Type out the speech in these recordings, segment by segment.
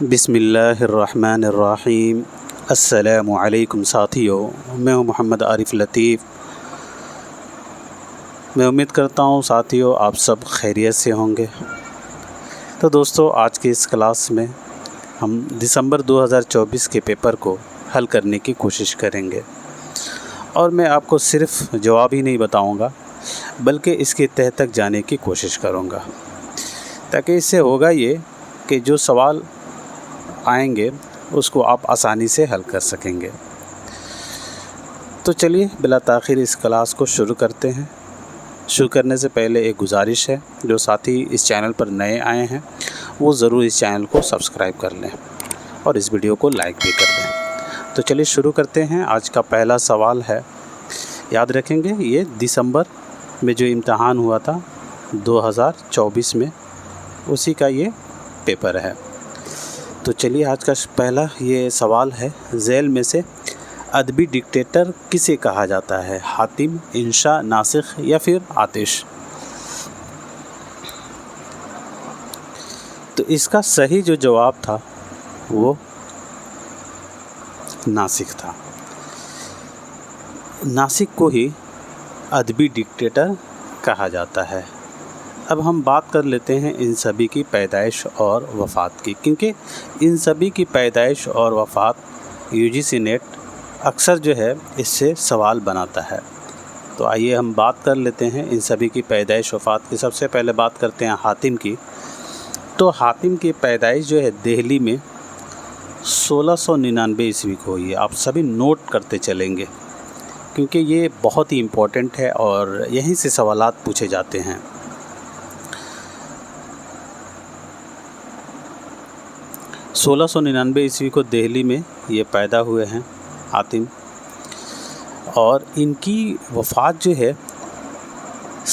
بسم اللہ الرحمن الرحیم۔ السلام علیکم ساتھیو، میں ہوں محمد عارف لطیف۔ میں امید کرتا ہوں ساتھیو آپ سب خیریت سے ہوں گے۔ تو دوستو، آج کی اس کلاس میں ہم دسمبر 2024 کے پیپر کو حل کرنے کی کوشش کریں گے، اور میں آپ کو صرف جواب ہی نہیں بتاؤں گا بلکہ اس کے تہہ تک جانے کی کوشش کروں گا، تاکہ اس سے ہوگا یہ کہ جو سوال آئیں گے اس کو آپ آسانی سے حل کر سکیں گے۔ تو چلیے بلا تاخیر اس کلاس کو شروع کرتے ہیں۔ شروع کرنے سے پہلے ایک گزارش ہے، جو ساتھی اس چینل پر نئے آئے ہیں وہ ضرور اس چینل کو سبسکرائب کر لیں اور اس ویڈیو کو لائک بھی کر دیں۔ تو چلیے شروع کرتے ہیں۔ آج کا پہلا سوال ہے، یاد رکھیں گے یہ دسمبر میں جو امتحان ہوا تھا 2024 میں، اسی کا یہ پیپر ہے۔ تو چلیے آج کا پہلا یہ سوال ہے، ذیل میں سے ادبی ڈکٹیٹر کسے کہا جاتا ہے؟ حاتم، انشا، ناسخ یا پھر آتش؟ تو اس کا صحیح جو جواب تھا وہ ناسخ تھا۔ ناسخ کو ہی ادبی ڈکٹیٹر کہا جاتا ہے۔ اب ہم بات کر لیتے ہیں ان سبھی کی پیدائش اور وفات کی، کیونکہ ان سبھی کی پیدائش اور وفات UGC نیٹ اکثر جو ہے اس سے سوال بناتا ہے۔ تو آئیے ہم بات کر لیتے ہیں ان سبھی کی پیدائش وفات کی۔ سب سے پہلے بات کرتے ہیں حاتم کی۔ تو حاتم کی پیدائش جو ہے دہلی میں 1699 عیسوی کو ہوئی ہے۔ آپ سبھی نوٹ کرتے چلیں گے، کیونکہ یہ بہت ہی امپورٹنٹ ہے اور یہیں سے سوالات پوچھے جاتے ہیں۔ 1699 عیسوی کو دہلی میں یہ پیدا ہوئے ہیں حاتم، اور ان کی وفات جو ہے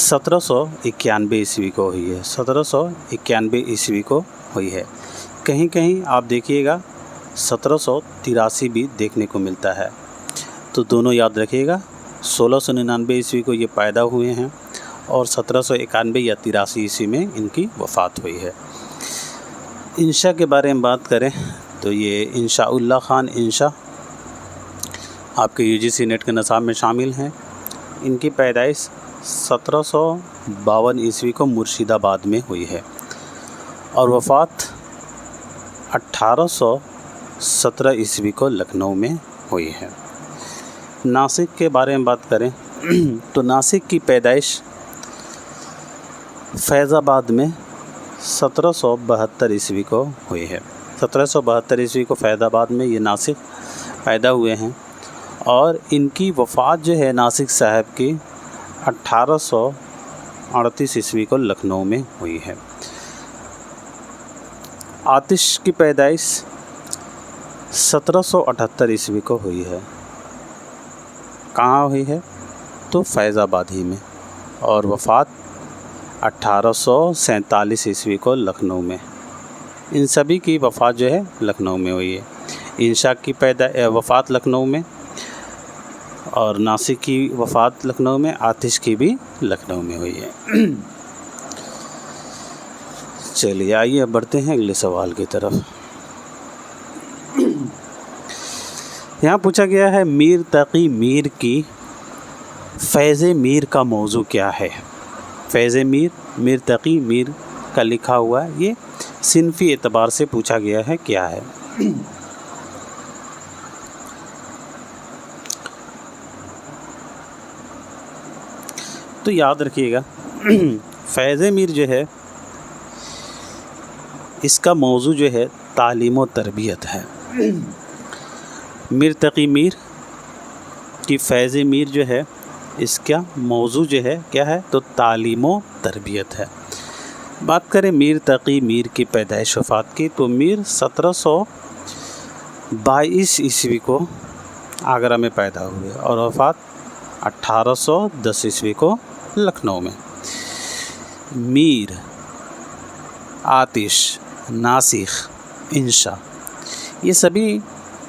1791 عیسوی کو ہوئی ہے۔ 1791 عیسوی کو ہوئی ہے۔ کہیں کہیں آپ دیکھیے گا 1783 بھی دیکھنے کو ملتا ہے۔ تو دونوں یاد رکھیے گا، 1699 عیسوی کو یہ پیدا ہوئے ہیں اور 1791 یا 83 عیسوی میں ان کی وفات ہوئی ہے۔ انشا کے بارے میں بات کریں تو یہ انشاء اللہ خان انشا آپ کے UGC نیٹ کے نصاب میں شامل ہیں۔ ان کی پیدائش 1752 عیسوی کو مرشید آباد میں ہوئی ہے اور وفات 1817 عیسوی کو لکھنؤ میں ہوئی ہے۔ ناسک کے بارے میں بات کریں تو ناسک کی پیدائش فیض آباد میں 1772 عیسوی کو ہوئی ہے۔ 1772 عیسوی کو فیض آباد میں یہ ناسک پیدا ہوئے ہیں، اور ان کی وفات جو ہے ناسک صاحب کی 1838 عیسوی کو لکھنؤ میں ہوئی ہے۔ آتش کی پیدائش 1778 عیسوی کو ہوئی ہے۔ کہاں ہوئی ہے؟ تو فیض آباد ہی میں، اور وفات 1847 عیسوی کو لکھنؤ میں۔ ان سبھی کی وفات جو ہے لکھنؤ میں ہوئی ہے۔ انشا کی وفات لکھنؤ میں، اور ناسک کی وفات لکھنؤ میں، آتش کی بھی لکھنؤ میں ہوئی ہے۔ چلیے آئیے اب بڑھتے ہیں اگلے سوال کی طرف۔ یہاں پوچھا گیا ہے، میر تقی میر کی فیض میر کا موضوع کیا ہے؟ فیض میر، میر تقی میر کا لکھا ہوا ہے، یہ صنفی اعتبار سے پوچھا گیا ہے کیا ہے؟ تو یاد رکھیے گا، فیض میر جو ہے اس کا موضوع جو ہے تعلیم و تربیت ہے۔ میر تقی میر کی فیض میر جو ہے اس کا موضوع جو ہے کیا ہے؟ تو تعلیم و تربیت ہے۔ بات کریں میر تقی میر کی پیدائش وفات کی، تو میر 1722 عیسوی کو آگرہ میں پیدا ہوئے اور وفات 1810 عیسوی کو لکھنؤ میں۔ میر، آتش، ناسخ، انشا، یہ سبھی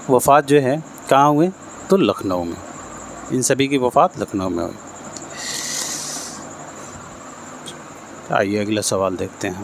وفات جو ہے کہاں ہوئے؟ تو لکھنؤ میں۔ ان سبھی کی وفات لکھنؤ میں ہوئی۔ آئیے اگلا سوال دیکھتے ہیں۔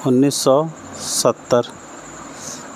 1970,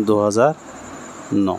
2009।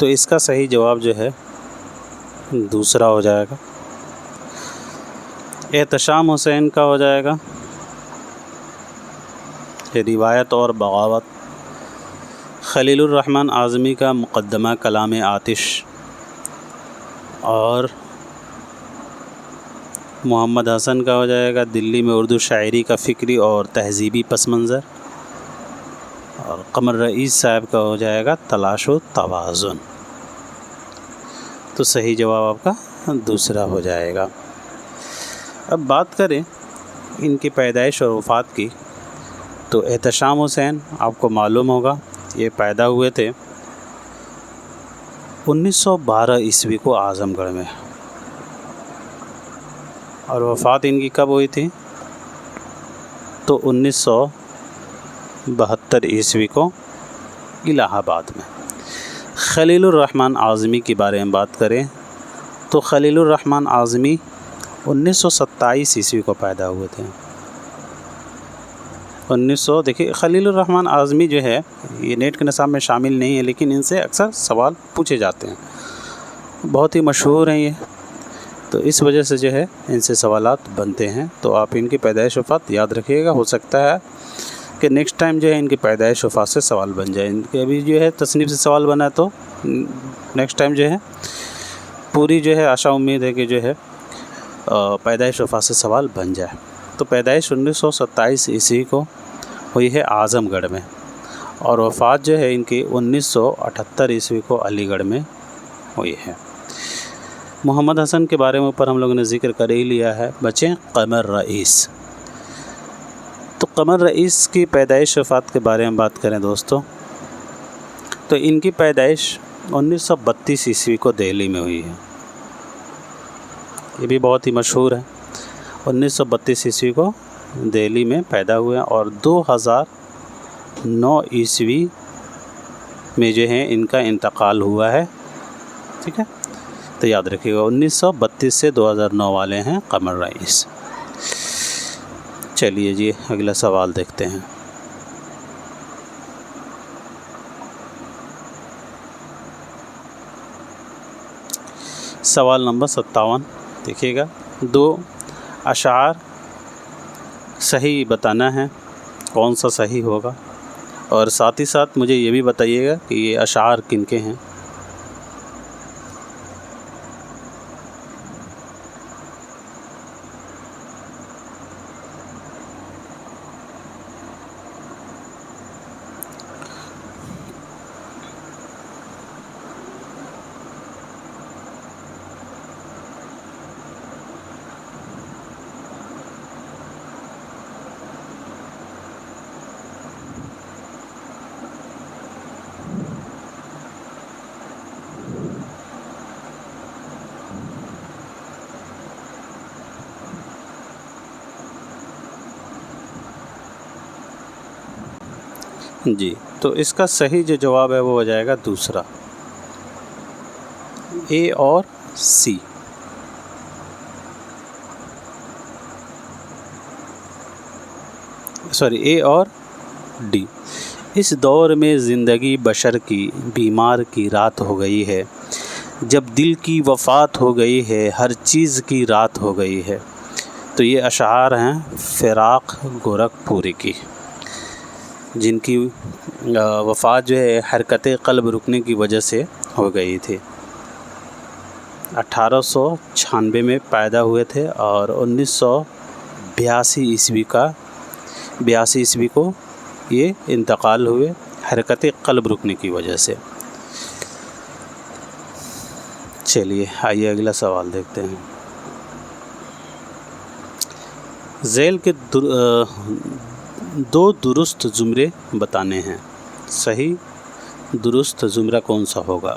تو اس کا صحیح جواب جو ہے دوسرا ہو جائے گا۔ احتشام حسین کا ہو جائے گا روایت اور بغاوت۔ خلیل الرحمن اعظمی کا مقدمہ کلام آتش، اور محمد حسن کا ہو جائے گا دلی میں اردو شاعری کا فکری اور تہذیبی پس منظر، اور قمر رئیس صاحب کا ہو جائے گا تلاش و توازن۔ تو صحیح جواب آپ کا دوسرا ہو جائے گا۔ اب بات کریں ان کی پیدائش اور وفات کی، تو احتشام حسین آپ کو معلوم ہوگا یہ پیدا ہوئے تھے 1912 عیسوی کو اعظم گڑھ میں، اور وفات ان کی کب ہوئی تھی؟ تو 1972 عیسوی کو الہ آباد میں۔ خلیل الرحمن اعظمی کے بارے میں بات کریں تو خلیل الرحمن اعظمی 1927 عیسوی کو پیدا ہوئے تھے۔ دیکھیے خلیل الرحمن اعظمی جو ہے یہ نیٹ کے نصاب میں شامل نہیں ہے، لیکن ان سے اکثر سوال پوچھے جاتے ہیں، بہت ہی مشہور ہیں یہ، تو اس وجہ سے جو ہے ان سے سوالات بنتے ہیں۔ تو آپ ان کی پیدائش وفات یاد رکھیے گا، ہو سکتا ہے کہ نیکسٹ ٹائم جو ہے ان کی پیدائش وفات سے سوال بن جائے۔ ان کے ابھی جو ہے تصنیف سے سوال بنا ہے، تو نیکسٹ ٹائم جو ہے پوری جو ہے آشا امید ہے کہ جو ہے پیدائش وفات سے سوال بن جائے۔ تو پیدائش 1927 عیسوی کو ہوئی ہے اعظم گڑھ میں، اور وفات جو ہے ان کی 1978 عیسوی کو علی گڑھ میں ہوئی ہے۔ محمد حسن کے بارے میں اوپر ہم لوگوں نے ذکر کر ہی لیا ہے بچیں۔ قمر رئیس، تو قمر رئیس کی پیدائش وفات کے بارے میں بات کریں دوستو، تو ان کی پیدائش 1932 عیسوی کو دہلی میں ہوئی ہے، یہ بھی بہت ہی مشہور ہے۔ 1932 عیسوی کو دہلی میں پیدا ہوئے ہیں، اور 2009 عیسوی میں جو ہے ان کا انتقال ہوا ہے، ٹھیک ہے، تو یاد رکھیے گا 1932 سے 2009 والے ہیں قمر رئیس۔ چلیے جی اگلا سوال دیکھتے ہیں۔ سوال نمبر 57 دیکھیے گا، 2 اشعار صحیح بتانا ہے، کون سا صحیح ہوگا، اور ساتھ ہی ساتھ مجھے یہ بھی بتائیے گا کہ یہ اشعار کن کے ہیں۔ جی تو اس کا صحیح جو جواب ہے وہ ہو جائے گا دوسرا، اے اور سی۔ اے اور ڈی۔ اس دور میں زندگی بشر کی بیمار کی رات ہو گئی ہے، جب دل کی وفات ہو گئی ہے، ہر چیز کی رات ہو گئی ہے۔ تو یہ اشعار ہیں فراق گورکھپوری کی، جن کی وفات جو ہے حرکت قلب رکنے کی وجہ سے ہو گئی تھی۔ 1896 میں پیدا ہوئے تھے، اور 1982 عیسوی کو یہ انتقال ہوئے حرکت قلب رکنے کی وجہ سے۔ چلیے آئیے اگلا سوال دیکھتے ہیں۔ ذیل کے 2 درست زمرے بتانے ہیں، صحیح درست زمرہ کون سا ہوگا؟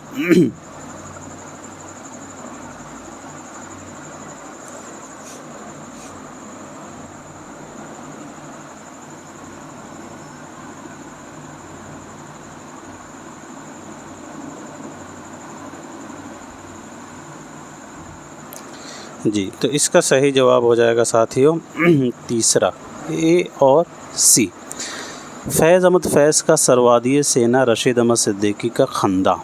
جی تو اس کا صحیح جواب ہو جائے گا ساتھیوں تیسرا، اے اور سی۔ فیض احمد فیض کا سروادی سینا رشید احمد صدیقی کا خندہ،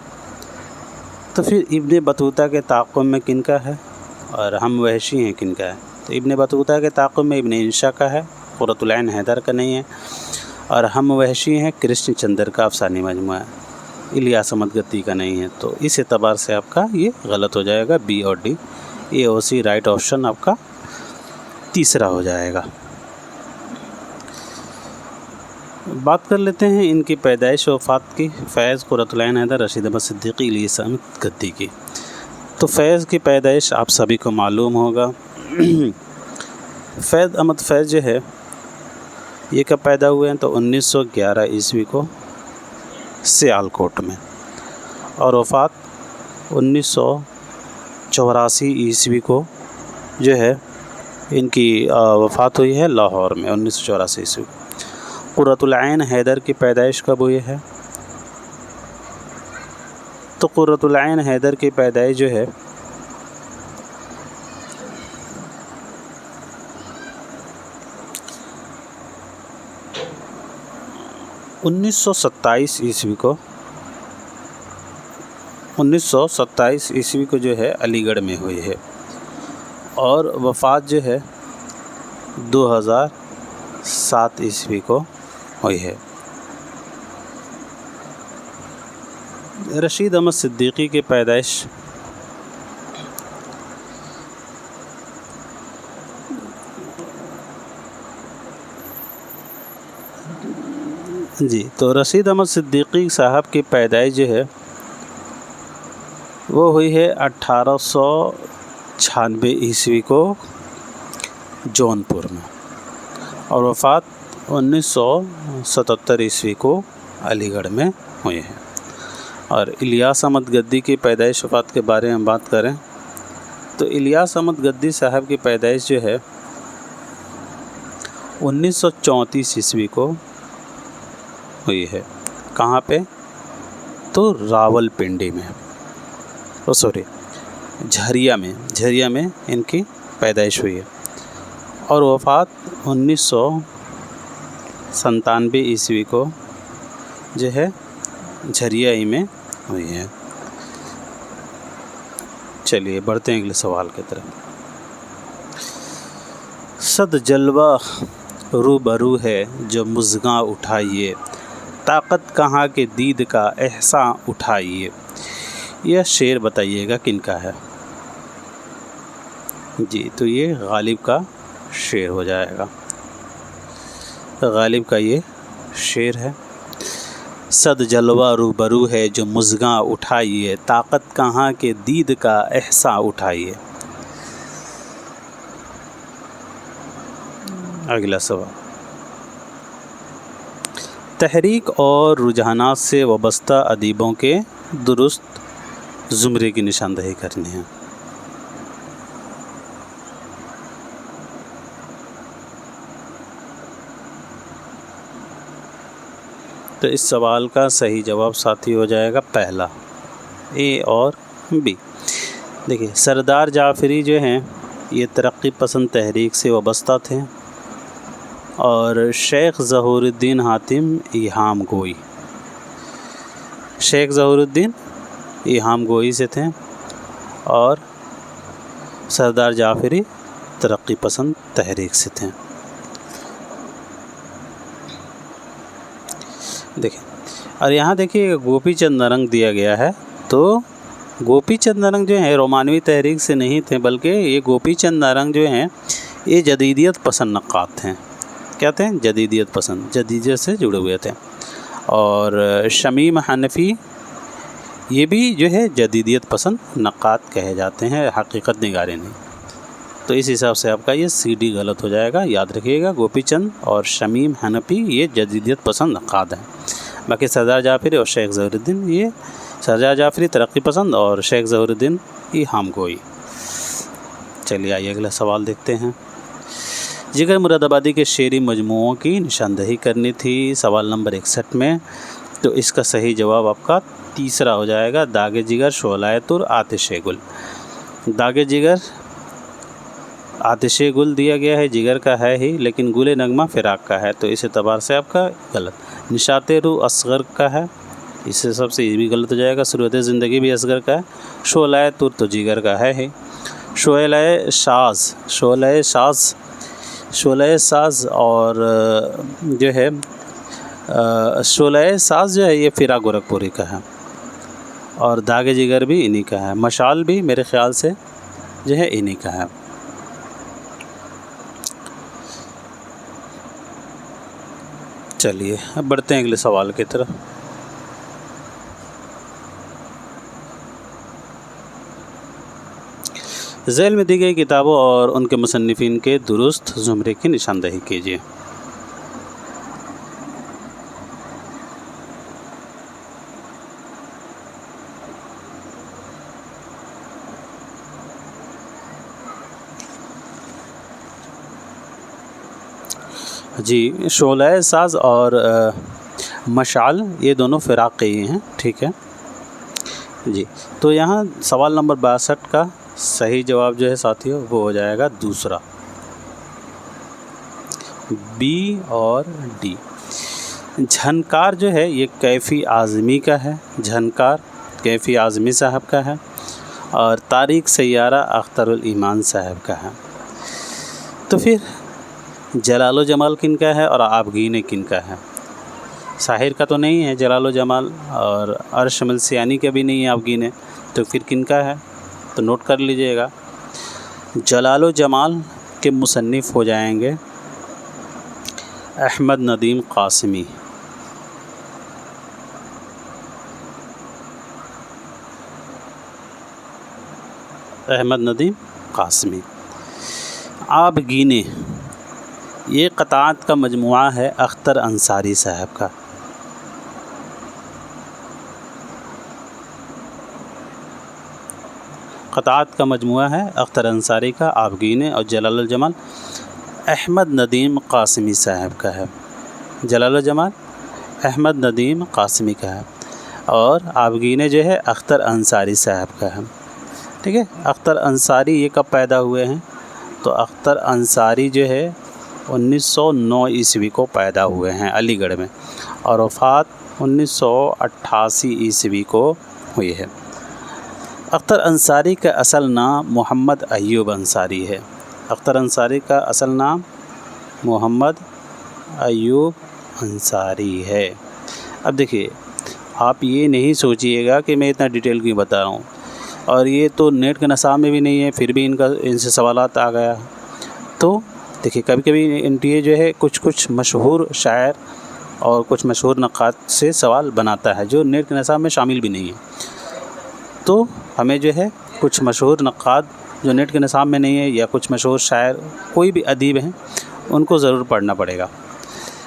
تو پھر ابن بطوطہ کے تعاقب میں کن کا ہے اور ہم وحشی ہیں کن کا ہے؟ تو ابن بطوطہ کے تعاقب میں ابن انشا کا ہے، قرۃ العین حیدر کا نہیں ہے، اور ہم وحشی ہیں کرشن چندر کا افسانوی مجموعہ ہے، الیاس احمد گدی کا نہیں ہے۔ تو اس اعتبار سے آپ کا یہ غلط ہو جائے گا، بی اور ڈی، اے اور سی رائٹ آپشن آپ کا تیسرا ہو جائے گا۔ بات کر لیتے ہیں ان کی پیدائش و وفات کی، فیض، قرۃ العین حیدر، رشید احمد صدیقی، الیاس احمد گدی کی۔ تو فیض کی پیدائش آپ سبھی کو معلوم ہوگا۔ فیض احمد فیض جو ہے یہ کب پیدا ہوئے ہیں؟ تو 1911 عیسوی کو سیالکوٹ میں، اور وفات 1984 عیسوی کو جو ہے ان کی وفات ہوئی ہے لاہور میں 1984 عیسوی۔ قرۃ العین حیدر کی پیدائش کب ہوئی ہے؟ تو قرۃ العین حیدر کی پیدائش جو ہے 1927 عیسوی کو 1927 عیسوی کو جو ہے علی گڑھ میں ہوئی ہے، اور وفات جو ہے 2007 عیسوی کو ہوئی ہے۔ رشید احمد صدیقی کی پیدائش جی، تو رشید احمد صدیقی صاحب کی پیدائش جو ہے وہ ہوئی ہے 1896 عیسوی کو جونپور میں، اور وفات 1977 عیسوی کو علی گڑھ میں ہوئی ہے۔ اور الیاس احمد گدی کی پیدائش وفات کے بارے میں بات کریں تو الیاس احمد گدی صاحب کی پیدائش جو ہے 1934 عیسوی کو ہوئی ہے۔ کہاں پہ؟ تو راول پنڈی میں، جھریا میں ان کی پیدائش ہوئی ہے، اور وفات 1997 عیسوی کو جو ہے جھریا ہی میں ہوئی ہے۔ چلیے بڑھتے ہیں اگلے سوال کی طرف۔ صد جلوہ روبرو ہے جو مژگاں اٹھائیے، طاقت کہاں کے دید کا احساں اٹھائیے۔ یہ شعر بتائیے گا کن کا ہے؟ جی، تو یہ غالب کا شعر ہو جائے گا، غالب کا یہ شعر ہے۔ صد جلوہ روبرو ہے جو مژگاں اٹھائیے، طاقت کہاں کے دید کا احساں اٹھائیے۔ اگلا سوال، تحریک اور رجحانات سے وابستہ ادیبوں کے درست زمرے کی نشاندہی کرنی ہے۔ تو اس سوال کا صحیح جواب ساتھی ہو جائے گا پہلا، اے اور بی۔ دیکھیے، سردار جعفری جو ہیں یہ ترقی پسند تحریک سے وابستہ تھے، اور شیخ ظہور الدین حاتم ایہام گوئی، شیخ ظہور الدین ایہام گوئی سے تھے، اور سردار جعفری ترقی پسند تحریک سے تھے۔ دیکھیں، اور یہاں دیکھیے گوپی چند نرنگ دیا گیا ہے، تو گوپی چند نرنگ جو ہیں رومانوی تحریک سے نہیں تھے، بلکہ یہ گوپی چند نرنگ جو ہیں یہ جدیدیت پسند نقاد تھے۔ کیا تھے؟ جدیدیت پسند، جدیدیت سے جڑے ہوئے تھے۔ اور شمیم حنفی یہ بھی جو ہے جدیدیت پسند نقاد کہے جاتے ہیں، حقیقت نگارے نہیں۔ تو اس حساب سے آپ کا یہ سی ڈی غلط ہو جائے گا، یاد رکھیے گا گوپی چند اور شمیم حنفی یہ جدیدیت پسند نقاد ہیں، باقی سردار جعفری اور شیخ ظہور الدین، یہ سردار جعفری ترقی پسند اور شیخ ظہور الدین ایہام گوئی۔ چلیے آئیے اگلا سوال دیکھتے ہیں۔ جگر مراد آبادی کے شعری مجموعوں کی نشاندہی کرنی تھی سوال نمبر 61 میں، تو اس کا صحیح جواب آپ کا تیسرا ہو جائے گا، داغ جگر، شعلۂ طر، آتش گل۔ داغ جگر آتش گل دیا گیا ہے، جگر کا ہے ہی، لیکن گل نغمہ فراق کا ہے، تو اس اعتبار سے آپ کا غلط۔ نشاط روح اصغر کا ہے، اس سے سب سے یہ بھی غلط ہو جائے گا. صورت زندگی بھی اصغر کا ہے. شعلہ طور تو جگر کا ہے ہی. شعلہ ساز اور جو ہے شعلہ ساز جو ہے یہ فیرا گورکھپوری کا ہے اور داغ جگر بھی انہی کا ہے. مشعل بھی میرے خیال سے جو ہے انہی کا ہے. چلیے اب بڑھتے ہیں اگلے سوال کی طرف. ذیل میں دی گئی کتابوں اور ان کے مصنفین کے درست زمرے کی نشاندہی کیجیے. جی شعلہ ساز اور مشعل یہ دونوں فراقی ہیں. ٹھیک ہے جی. تو یہاں سوال نمبر 62 کا صحیح جواب جو ہے ساتھیوں وہ ہو جائے گا دوسرا بی اور ڈی. جھنکار جو ہے یہ کیفی اعظمی کا ہے. جھنکار کیفی اعظمی صاحب کا ہے اور تاریخ سیارہ اختر الایمان صاحب کا ہے. تو پھر جلال و جمال کن کا ہے اور آبگین کن کا ہے؟ ساحر کا تو نہیں ہے جلال و جمال اور ارشمل سیانی کا بھی نہیں ہے آبگین. تو پھر کن کا ہے؟ تو نوٹ کر لیجئے گا. جلال و جمال کے مصنف ہو جائیں گے احمد ندیم قاسمی. احمد ندیم قاسمی. آبگینے یہ قطعات کا مجموعہ ہے اختر انصاری صاحب کا. قطعات کا مجموعہ ہے اختر انصاری کا. آبگینے اور جلال الجمال احمد ندیم قاسمی صاحب کا ہے. جلال الجمال احمد ندیم قاسمی کا ہے اور آبگینے جو ہے اختر انصاری صاحب کا ہے. ٹھیک ہے. اختر انصاری یہ کب پیدا ہوئے ہیں؟ تو اختر انصاری جو ہے 1909 عیسوی کو پیدا ہوئے ہیں علی گڑھ میں اور وفات 1988 عیسوی کو ہوئی ہے. اختر انصاری کا اصل نام محمد ایوب انصاری ہے. اختر انصاری کا اصل نام محمد ایوب انصاری ہے. اب دیکھیے آپ یہ نہیں سوچئے گا کہ میں اتنا ڈیٹیل کیوں بتا رہا ہوں اور یہ تو نیٹ کے نصاب میں بھی نہیں ہے پھر بھی ان سے سوالات آ گیا. تو دیکھیے کبھی کبھی این ٹی اے جو ہے کچھ مشہور شاعر اور کچھ مشہور نقاد سے سوال بناتا ہے جو نیٹ کے نصاب میں شامل بھی نہیں ہے. تو ہمیں جو ہے کچھ مشہور نقاد جو نیٹ کے نصاب میں نہیں ہے یا کچھ مشہور شاعر کوئی بھی ادیب ہیں ان کو ضرور پڑھنا پڑے گا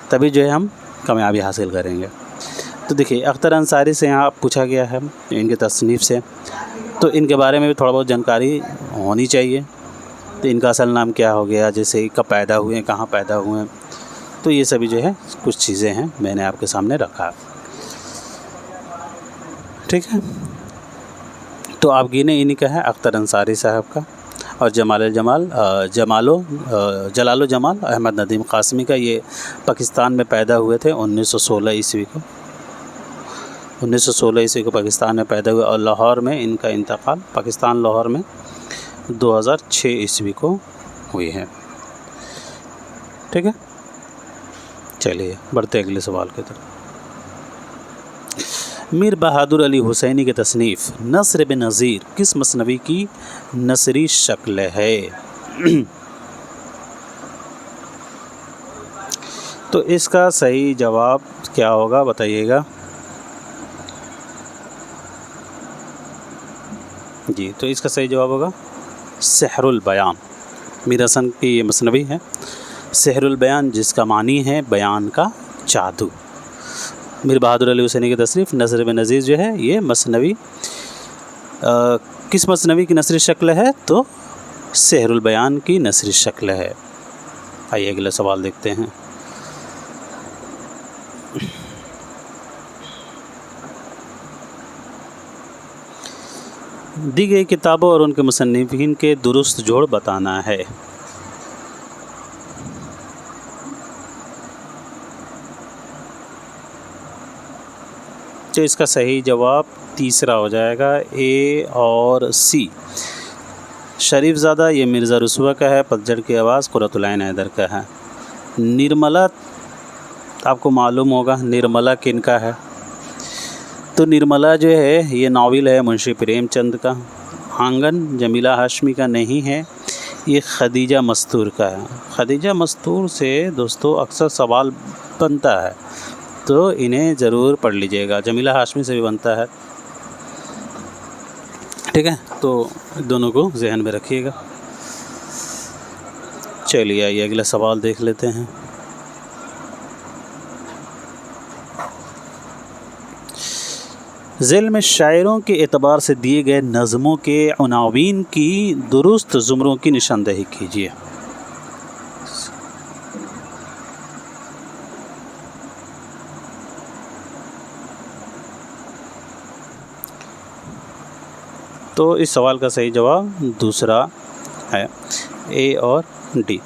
تبھی جو ہے ہم کامیابی حاصل کریں گے. تو دیکھیے اختر انصاری سے یہاں پوچھا گیا ہے ان کے تصنیف سے تو ان کے بارے میں بھی تھوڑا بہت جانکاری ہونی چاہیے. تو ان کا اصل نام کیا ہو گیا، جیسے کب پیدا ہوئے ہیں، کہاں پیدا ہوئے ہیں. تو یہ سبھی جو ہے کچھ چیزیں ہیں میں نے آپ کے سامنے رکھا. ٹھیک ہے. تو آبگین انہی کا ہے اختر انصاری صاحب کا اور جلال و جمال احمد ندیم قاسمی کا. یہ پاکستان میں پیدا ہوئے تھے 1916 عیسوی کو. 1916 عیسوی کو پاکستان میں پیدا ہوئے اور لاہور میں ان کا انتقال پاکستان لاہور میں 2006 عیسوی کو ہوئی ہے. ٹھیک ہے. چلیے بڑھتے اگلے سوال کی طرف. میر بہادر علی حسینی کی تصنیف نثر بن نظیر کس مثنوی کی نثری شکل ہے؟ تو اس کا صحیح جواب کیا ہوگا بتائیے گا. جی تو اس کا صحیح جواب ہوگا سحر البیان. میر حسن کی یہ مثنوی ہے سحر البیان جس کا معنی ہے بیان کا جادو. میر بہادر علی حسینی کی تصنیف نثر بن نظیر جو ہے یہ مثنوی کس مثنوی کی نثری شکل ہے؟ تو سحر البیان کی نثری شکل ہے. آئیے اگلا سوال دیکھتے ہیں. دی گئی کتابوں اور ان کے مصنفین کے درست جوڑ بتانا ہے. تو اس کا صحیح جواب تیسرا ہو جائے گا، اے اور سی۔ شریف زادہ یہ مرزا رسوا کا ہے، پتجھڑ کی آواز قرۃ العین حیدر کا ہے۔ نرملا آپ کو معلوم ہوگا نرملا کن کا ہے، تو نرملا جو ہے یہ ناول ہے منشی پریم چند کا۔ آنگن جمیلہ ہاشمی کا نہیں ہے، یہ خدیجہ مستور کا ہے۔ خدیجہ مستور سے دوستو اکثر سوال بنتا ہے، تو انہیں ضرور پڑھ لیجئے گا، جمیلہ ہاشمی سے بھی بنتا ہے، ٹھیک ہے، تو دونوں کو ذہن میں رکھیے گا۔ چلیے آئیے اگلا سوال دیکھ لیتے ہیں۔ ذیل میں شاعروں کے اعتبار سے دیے گئے نظموں کے عناوین کی درست زمروں کی نشاندہی کیجیے۔ تو اس سوال کا صحیح جواب دوسرا ہے، اے اور ڈی۔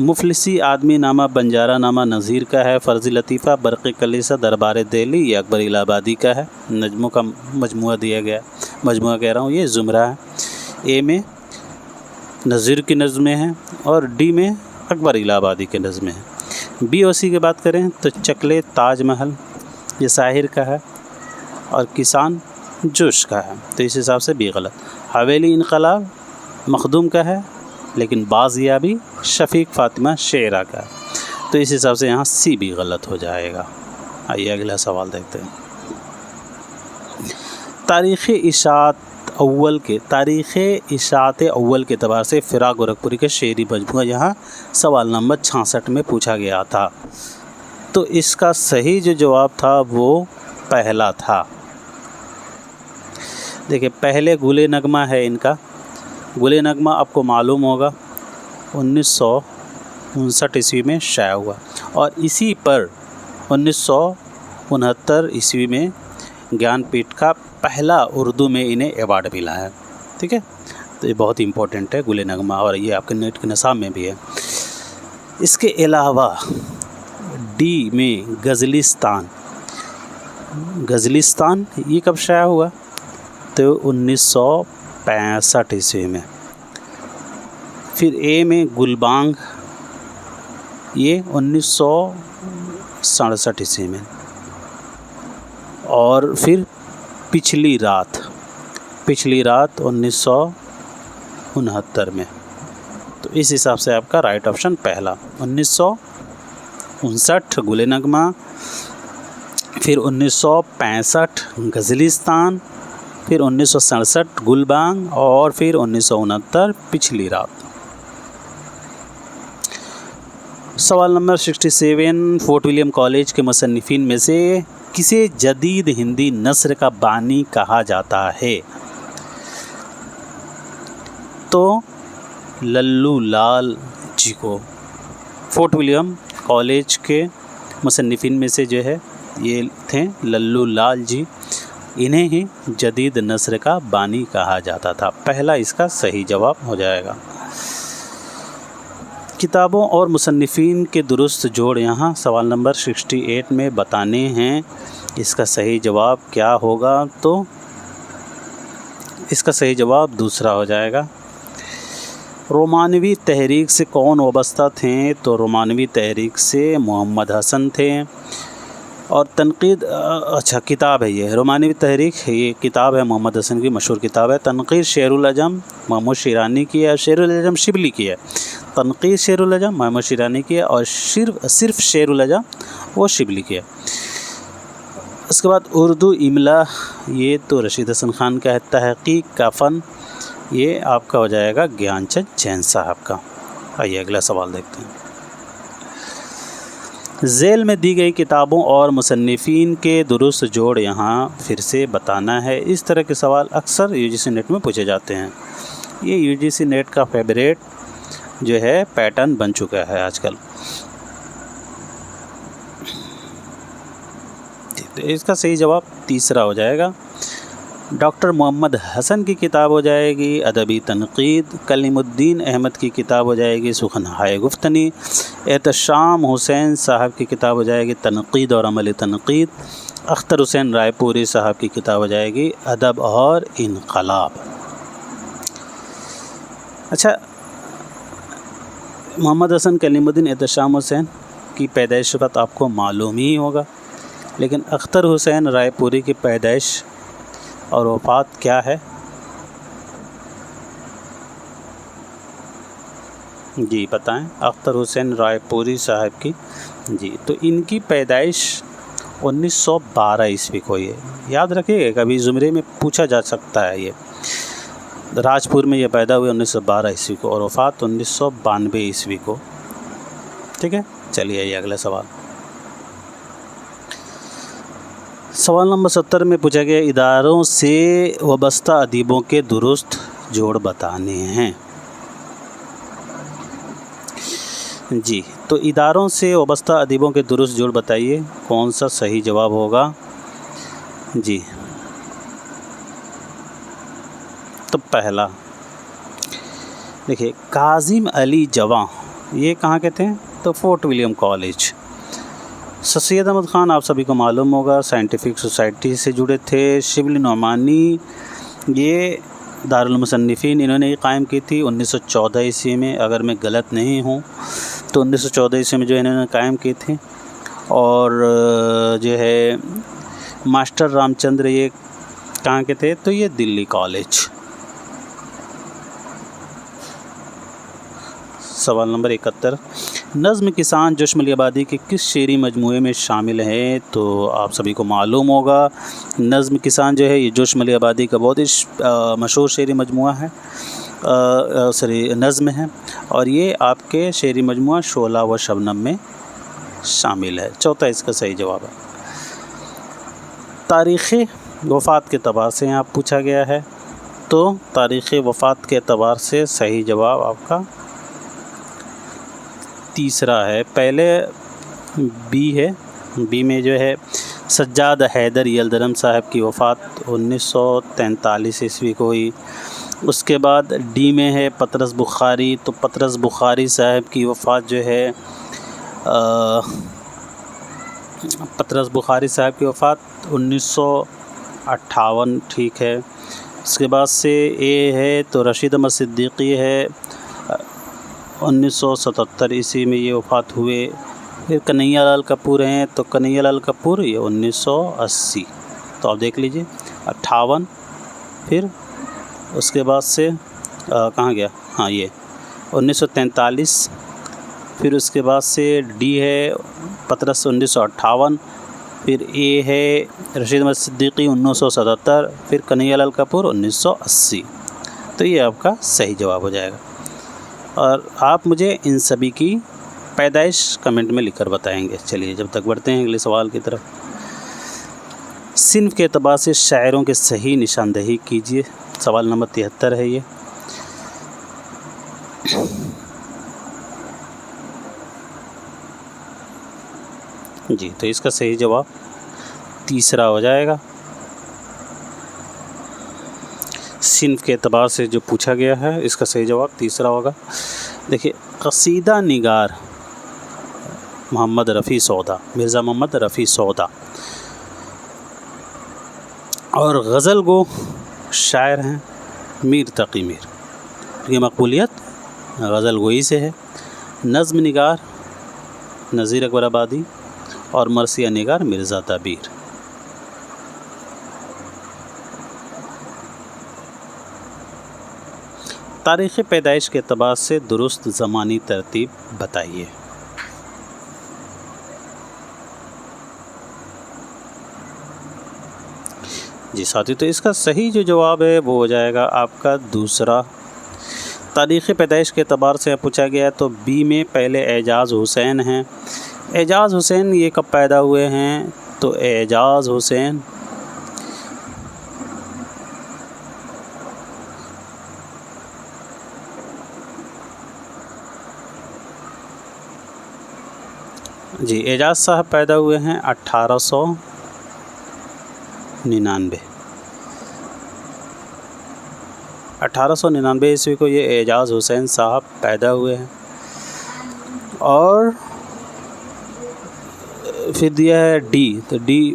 مفلسی آدمی نامہ بنجارہ نامہ نظیر کا ہے، فرضی لطیفہ برق کلیسہ دربار دہلی یہ اکبر الہ آبادی کا ہے۔ نظموں کا مجموعہ دیا گیا، مجموعہ کہہ رہا ہوں، یہ زمرہ ہے۔ اے میں نظیر کی نظمیں ہیں اور ڈی میں اکبر الہ آبادی کے نظمیں ہیں۔ بی اور سی کی بات کریں تو چکلے تاج محل یہ ساحر کا ہے اور کسان جوش کا ہے، تو اس حساب سے بھی غلط۔ حویلی انقلاب مخدوم کا ہے لیکن بازیابی شفیق فاطمہ شعرا کا ہے، تو اس حساب سے یہاں سی بھی غلط ہو جائے گا۔ آئیے اگلا سوال دیکھتے ہیں۔ تاریخ اشاعت اول کے اعتبار سے فراق گورکھپوری کے شعری مجموعہ یہاں سوال نمبر 66 میں پوچھا گیا تھا، تو اس کا صحیح جو جواب تھا وہ پہلا تھا۔ دیکھیں پہلے گل نغمہ ہے ان کا، گل نغمہ آپ کو معلوم ہوگا 1959 عیسوی میں شائع ہوا، اور اسی پر 1969 عیسوی میں گیان پیٹھ کا پہلا اردو میں انہیں ایوارڈ ملا ہے، ٹھیک ہے، تو یہ بہت امپورٹنٹ ہے گل نغمہ، اور یہ آپ کے نیٹ کے نصاب میں بھی ہے۔ اس کے علاوہ ڈی میں غزلستان یہ کب شائع ہوا، تو 1965 عیسوی میں۔ پھر اے میں گلبانگ یہ 1967 عیسوی میں، اور پھر پچھلی رات 1969 میں، تو اس حساب سے آپ کا رائٹ آپشن پہلا 1959 گل نغمہ، پھر 1965 غزلستان، پھر 1967 گلبانگ، اور پھر 1969 پچھلی رات۔ سوال نمبر 67، فورٹ ولیم کالج کے مصنفین میں سے کسے جدید ہندی نثر کا بانی کہا جاتا ہے، تو للو لال جی کو۔ فورٹ ولیم کالج کے مصنفین میں سے جو ہے یہ تھے للو لال جی، انہیں ہی جدید نثر کا بانی کہا جاتا تھا، پہلا اس کا صحیح جواب ہو جائے گا۔ کتابوں اور مصنفین کے درست جوڑ یہاں سوال نمبر 68 میں بتانے ہیں، اس کا صحیح جواب کیا ہوگا، تو اس کا صحیح جواب دوسرا ہو جائے گا۔ رومانوی تحریک سے کون وابستہ تھے، تو رومانوی تحریک سے محمد حسن تھے، اور تنقید کتاب ہے یہ رومانوی تحریک، یہ کتاب ہے محمد حسن کی مشہور کتاب ہے۔ تنقید شعر العجم محمود شیرانی کی ہے، شعر العجم شبلی کی ہے۔ تنقید شعر العجم محمود شیرانی کی ہے، اور صرف شعر العجم وہ شبلی کی ہے۔ اس کے بعد اردو املا یہ تو رشید حسن خان کا ہے۔ تحقیق کا فن یہ آپ کا ہو جائے گا گیان چند جین صاحب کا۔ آئیے اگلا سوال دیکھتے ہیں۔ ذیل میں دی گئی کتابوں اور مصنفین کے درست جوڑ یہاں پھر سے بتانا ہے۔ اس طرح کے سوال اکثر یو جی سی نیٹ میں پوچھے جاتے ہیں، یہ یو جی سی نیٹ کا فیوریٹ جو ہے پیٹرن بن چکا ہے آج کل۔ تو اس کا صحیح جواب تیسرا ہو جائے گا۔ ڈاکٹر محمد حسن کی کتاب ہو جائے گی ادبی تنقید، کلیم الدین احمد کی کتاب ہو جائے گی سخن ہائے گفتنی، احتشام حسین صاحب کی کتاب ہو جائے گی تنقید اور عمل تنقید، اختر حسین رائے پوری صاحب کی کتاب ہو جائے گی ادب اور انقلاب۔ اچھا، محمد حسن کلیم الدین احتشام حسین کی پیدائش وقت آپ کو معلوم ہی ہوگا، لیکن اختر حسین رائے پوری کی پیدائش اور وفات کیا ہے؟ جی بتائیں، اختر حسین رائے پوری صاحب کی، جی تو ان کی پیدائش 1912 عیسوی کو ہے۔ یاد رکھیے گا، کبھی زمرے میں پوچھا جا سکتا ہے، یہ راجپور میں یہ پیدا ہوئے 1912 عیسوی کو اور وفات 1992 عیسوی کو۔ ٹھیک ہے، چلیے یہ اگلا سوال۔ سوال نمبر 70 میں پوچھا گیا اداروں سے وابستہ ادیبوں کے درست جوڑ بتانے ہیں۔ جی تو اداروں سے وابستہ ادیبوں کے درست جوڑ بتائیے، کون سا صحیح جواب ہوگا؟ جی تو پہلا دیکھیے، کاظم علی جواں، یہ کہاں کے تھے؟ تو فورٹ ولیم کالج۔ سر سید احمد خان آپ سبھی کو معلوم ہوگا، سائنٹیفک سوسائٹی سے جڑے تھے۔ شبلی نعمانی، یہ دارالمصنفین انہوں نے قائم کی تھی 1914 عیسوی میں، اگر میں غلط نہیں ہوں تو 1914 عیسوی میں جو انہوں نے قائم کی تھی۔ اور جو ہے ماسٹر رام چندر، یہ کہاں کے تھے؟ تو یہ دلی کالج۔ سوال نمبر 71، نظم کسان جوشم علی آبادی کے کس شعری مجموعے میں شامل ہیں؟ تو آپ سبھی کو معلوم ہوگا، نظم کسان جو ہے یہ جوشم علی آبادی کا بہت ہی مشہور شعری مجموعہ ہے، نظم ہے، اور یہ آپ کے شعری مجموعہ شعلہ و شبنم میں شامل ہے۔ چوتھا اس کا صحیح جواب ہے۔ تاریخ وفات کے اعتبار سے یہاں پوچھا گیا ہے، تو تاریخ وفات کے اعتبار سے صحیح جواب آپ کا تیسرا ہے۔ پہلے بی ہے، بی میں جو ہے سجاد حیدر یلدرم صاحب کی وفات 1943 عیسوی کو ہوئی۔ اس کے بعد ڈی میں ہے پطرس بخاری، تو پطرس بخاری صاحب کی وفات جو ہے پطرس بخاری صاحب کی وفات 1958، ٹھیک ہے۔ اس کے بعد سے اے ہے تو رشید احمد صدیقی ہے، 1977 عیسوی میں یہ وفات ہوئے۔ پھر کنہیا لال کپور ہیں، تو کنہیا لال کپور یہ 1980، تو آپ دیکھ لیجئے 58، پھر اس کے بعد سے کہاں گیا؟ ہاں یہ 1943، پھر اس کے بعد سے ڈی ہے پطرس 1958، پھر اے ہے رشید احمد صدیقی 1977، پھر کنہیا لال کپور 1980، تو یہ آپ کا صحیح جواب ہو جائے گا۔ اور آپ مجھے ان سبھی کی پیدائش کمنٹ میں لکھ کر بتائیں گے۔ چلیے جب تک بڑھتے ہیں اگلے سوال کی طرف۔ صنف کے اعتبار سے شاعروں کے صحیح نشاندہی کیجیے۔ سوال نمبر 73 ہے یہ۔ جی تو اس کا صحیح جواب تیسرا ہو جائے گا۔ صنف کے اعتبار سے جو پوچھا گیا ہے، اس کا صحیح جواب تیسرا ہوگا۔ دیکھیے، قصیدہ نگار محمد رفیع سودا، مرزا محمد رفیع سودا، اور غزل گو شاعر ہیں میر تقی میر، یہ مقبولیت غزل گوئی سے ہے۔ نظم نگار نذیر اکبر آبادی، اور مرثیہ نگار مرزا دبیر۔ تاریخ پیدائش کے اعتبار سے درست زمانی ترتیب بتائیے۔ جی ساتھی، تو اس کا صحیح جو جواب ہے وہ ہو جائے گا آپ کا دوسرا۔ تاریخ پیدائش کے اعتبار سے پوچھا گیا تو بی میں پہلے اعجاز حسین ہیں۔ اعجاز حسین یہ کب پیدا ہوئے ہیں؟ تو اعجاز حسین جی اعجاز صاحب پیدا ہوئے ہیں 1899 عیسوی کو یہ اعجاز حسین صاحب پیدا ہوئے ہیں۔ اور پھر دیا ہے ڈی، تو ڈی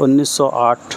1908।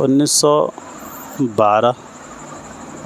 1912।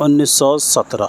1917।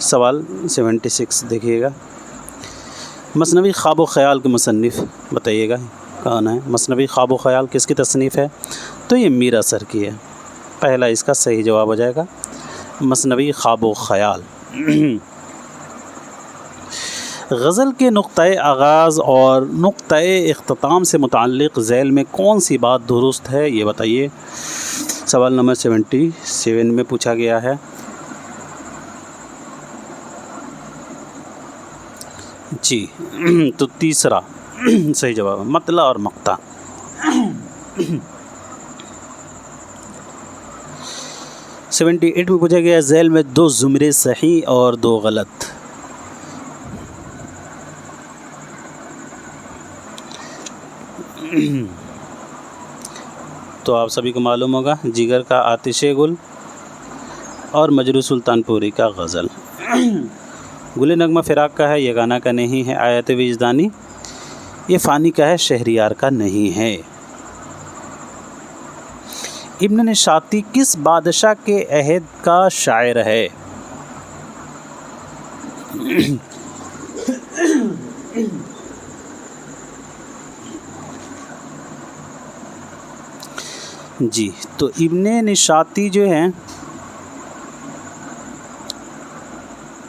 سوال 76 دیکھیے گا، مثنوی خواب و خیال کے مصنف بتائیے گا کون ہے؟ مثنوی خواب و خیال کس کی تصنیف ہے؟ تو یہ میر اثر کی ہے، پہلا اس کا صحیح جواب ہو جائے گا مثنوی خواب و خیال۔ غزل کے نقطۂ آغاز اور نقطۂ اختتام سے متعلق ذیل میں کون سی بات درست ہے یہ بتائیے۔ سوال نمبر 77 میں پوچھا گیا ہے۔ جی تو تیسرا صحیح جواب ہے مطلع اور مقطع۔ 78 میں پوچھا گیا ذیل میں 2 زمرے صحیح اور 2 غلط۔ تو آپ سبھی کو معلوم ہوگا جگر کا آتش گل اور مجروح سلطان پوری کا غزل۔ گل نغمہ فراق کا ہے، یگانہ کا نہیں ہے، آیت وجدانی یہ فانی کا ہے، شہریار کا نہیں ہے۔ ابن نشاطی کس بادشاہ کے عہد کا شاعر ہے؟ جی تو ابن نشاطی جو ہیں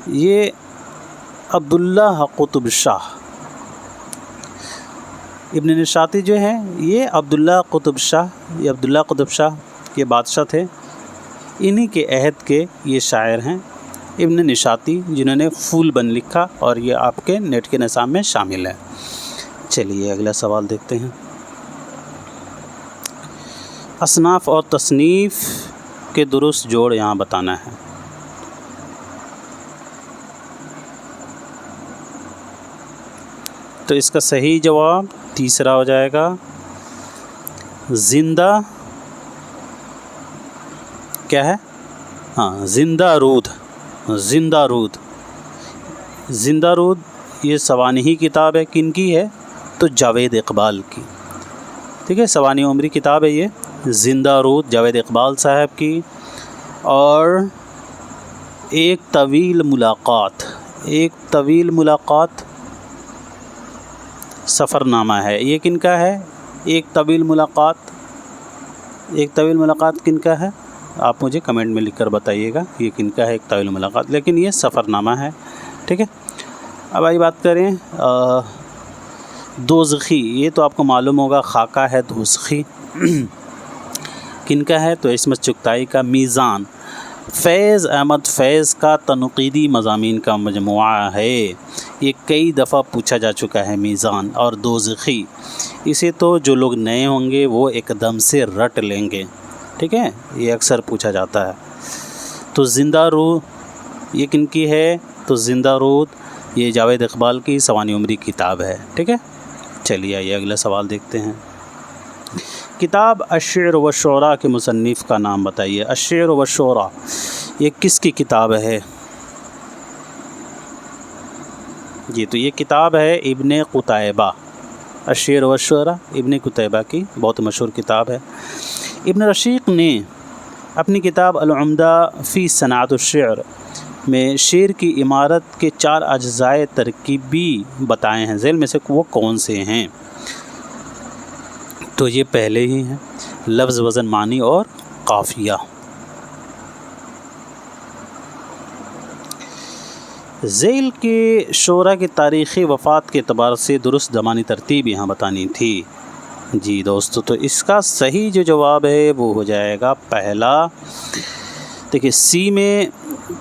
یہ عبداللہ قطب شاہ، ابن نشاطی جو ہیں یہ عبداللہ قطب شاہ کے بادشاہ تھے، انہی کے عہد کے یہ شاعر ہیں ابن نشاطی، جنہوں نے پھول بن لکھا اور یہ آپ کے نیٹ کے نصاب میں شامل ہے۔ چلیے اگلا سوال دیکھتے ہیں۔ اصناف اور تصنیف کے درست جوڑ یہاں بتانا ہے۔ تو اس کا صحیح جواب تیسرا ہو جائے گا زندہ کیا ہے؟ ہاں زندہ رود یہ سوانحی کتاب ہے، کن کی ہے؟ تو جاوید اقبال کی، ٹھیک ہے، سوانح عمری کتاب ہے یہ، زندہ رود جاوید اقبال صاحب کی۔ اور ایک طویل ملاقات سفر نامہ ہے، یہ کن کا ہے؟ ایک طویل ملاقات کن کا ہے؟ آپ مجھے کمنٹ میں لکھ کر بتائیے گا یہ کن کا ہے ایک طویل ملاقات، لیکن یہ سفر نامہ ہے، ٹھیک ہے۔ اب آئی بات کریں دوزخی، یہ تو آپ کو معلوم ہوگا خاکہ ہے دوزخی، کن کا ہے؟ تو عصمت چغتائی کا۔ میزان فیض احمد فیض کا تنقیدی مضامین کا مجموعہ ہے، یہ کئی دفعہ پوچھا جا چکا ہے میزان اور دوزخی، اسے تو جو لوگ نئے ہوں گے وہ ایک دم سے رٹ لیں گے، ٹھیک ہے، یہ اکثر پوچھا جاتا ہے۔ تو زندہ روح یہ کن کی ہے؟ تو زندہ رود یہ جاوید اقبال کی سوانح عمری کتاب ہے، ٹھیک ہے۔ چلیے آئیے اگلا سوال دیکھتے ہیں۔ کتاب الشعر والشعراء کے مصنف کا نام بتائیے۔ الشعر والشعراء یہ کس کی کتاب ہے؟ جی تو یہ کتاب ہے ابن قتیبہ، الشعر والشعراء ابن قتیبہ کی بہت مشہور کتاب ہے۔ ابن رشیق نے اپنی کتاب العمدہ فی صناعت الشعر میں شعر کی عمارت کے 4 اجزائے ترکیبی بتائے ہیں، ذیل میں سے وہ کون سے ہیں؟ تو یہ پہلے ہی ہیں، لفظ، وزن، معنی اور قافیہ۔ ذیل کے شعراء کی تاریخی وفات کے اعتبار سے درست زمانی ترتیب یہاں بتانی تھی۔ جی دوستو تو اس کا صحیح جو جواب ہے وہ ہو جائے گا پہلا۔ دیکھیے سی میں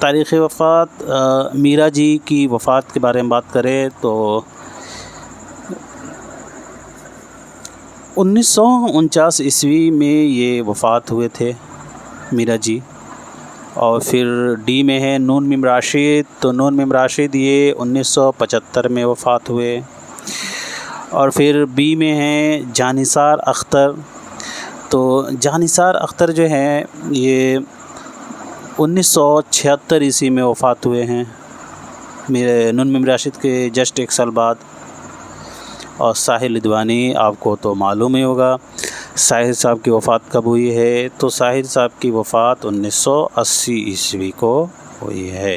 تاریخ وفات میرا جی کی وفات کے بارے میں بات کریں تو 1949 عیسوی میں یہ وفات ہوئے تھے میرا جی۔ اور پھر ڈی میں ہے نون میم راشد، تو نون میم راشد یہ 1975 میں وفات ہوئے۔ اور پھر بی میں ہے جانثار اختر، تو جانثار اختر جو ہیں یہ 1976 عیسوی میں وفات ہوئے ہیں میرے نون میم راشد کے جسٹ 1 سال بعد۔ اور ساحل ادوانی آپ کو تو معلوم ہی ہوگا ساحل صاحب کی وفات کب ہوئی ہے، تو ساحل صاحب کی وفات 1980 عیسوی کو ہوئی ہے۔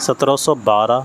1712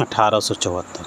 1874।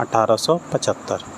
1875।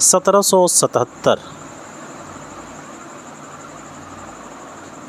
1777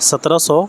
1700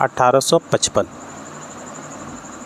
1855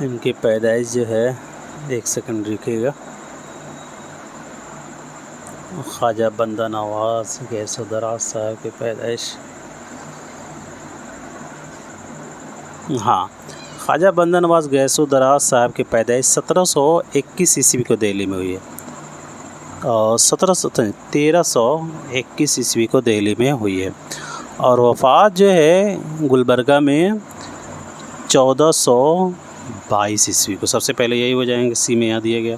ان کی پیدائش جو ہے 1 سیکنڈ رکیے گا. خواجہ بندہ نواز گیس و دراز صاحب کی پیدائش. ہاں، خواجہ بندہ نواز گیس و دراز صاحب کی پیدائش 1721 عیسوی کو دہلی میں ہوئی ہے، اور 1321 عیسوی کو دہلی میں ہوئی ہے، اور وفات جو ہے گلبرگہ میں 1422 عیسوی کو. سب سے پہلے یہی ہو جائیں گے. سی میں یہاں دیا گیا،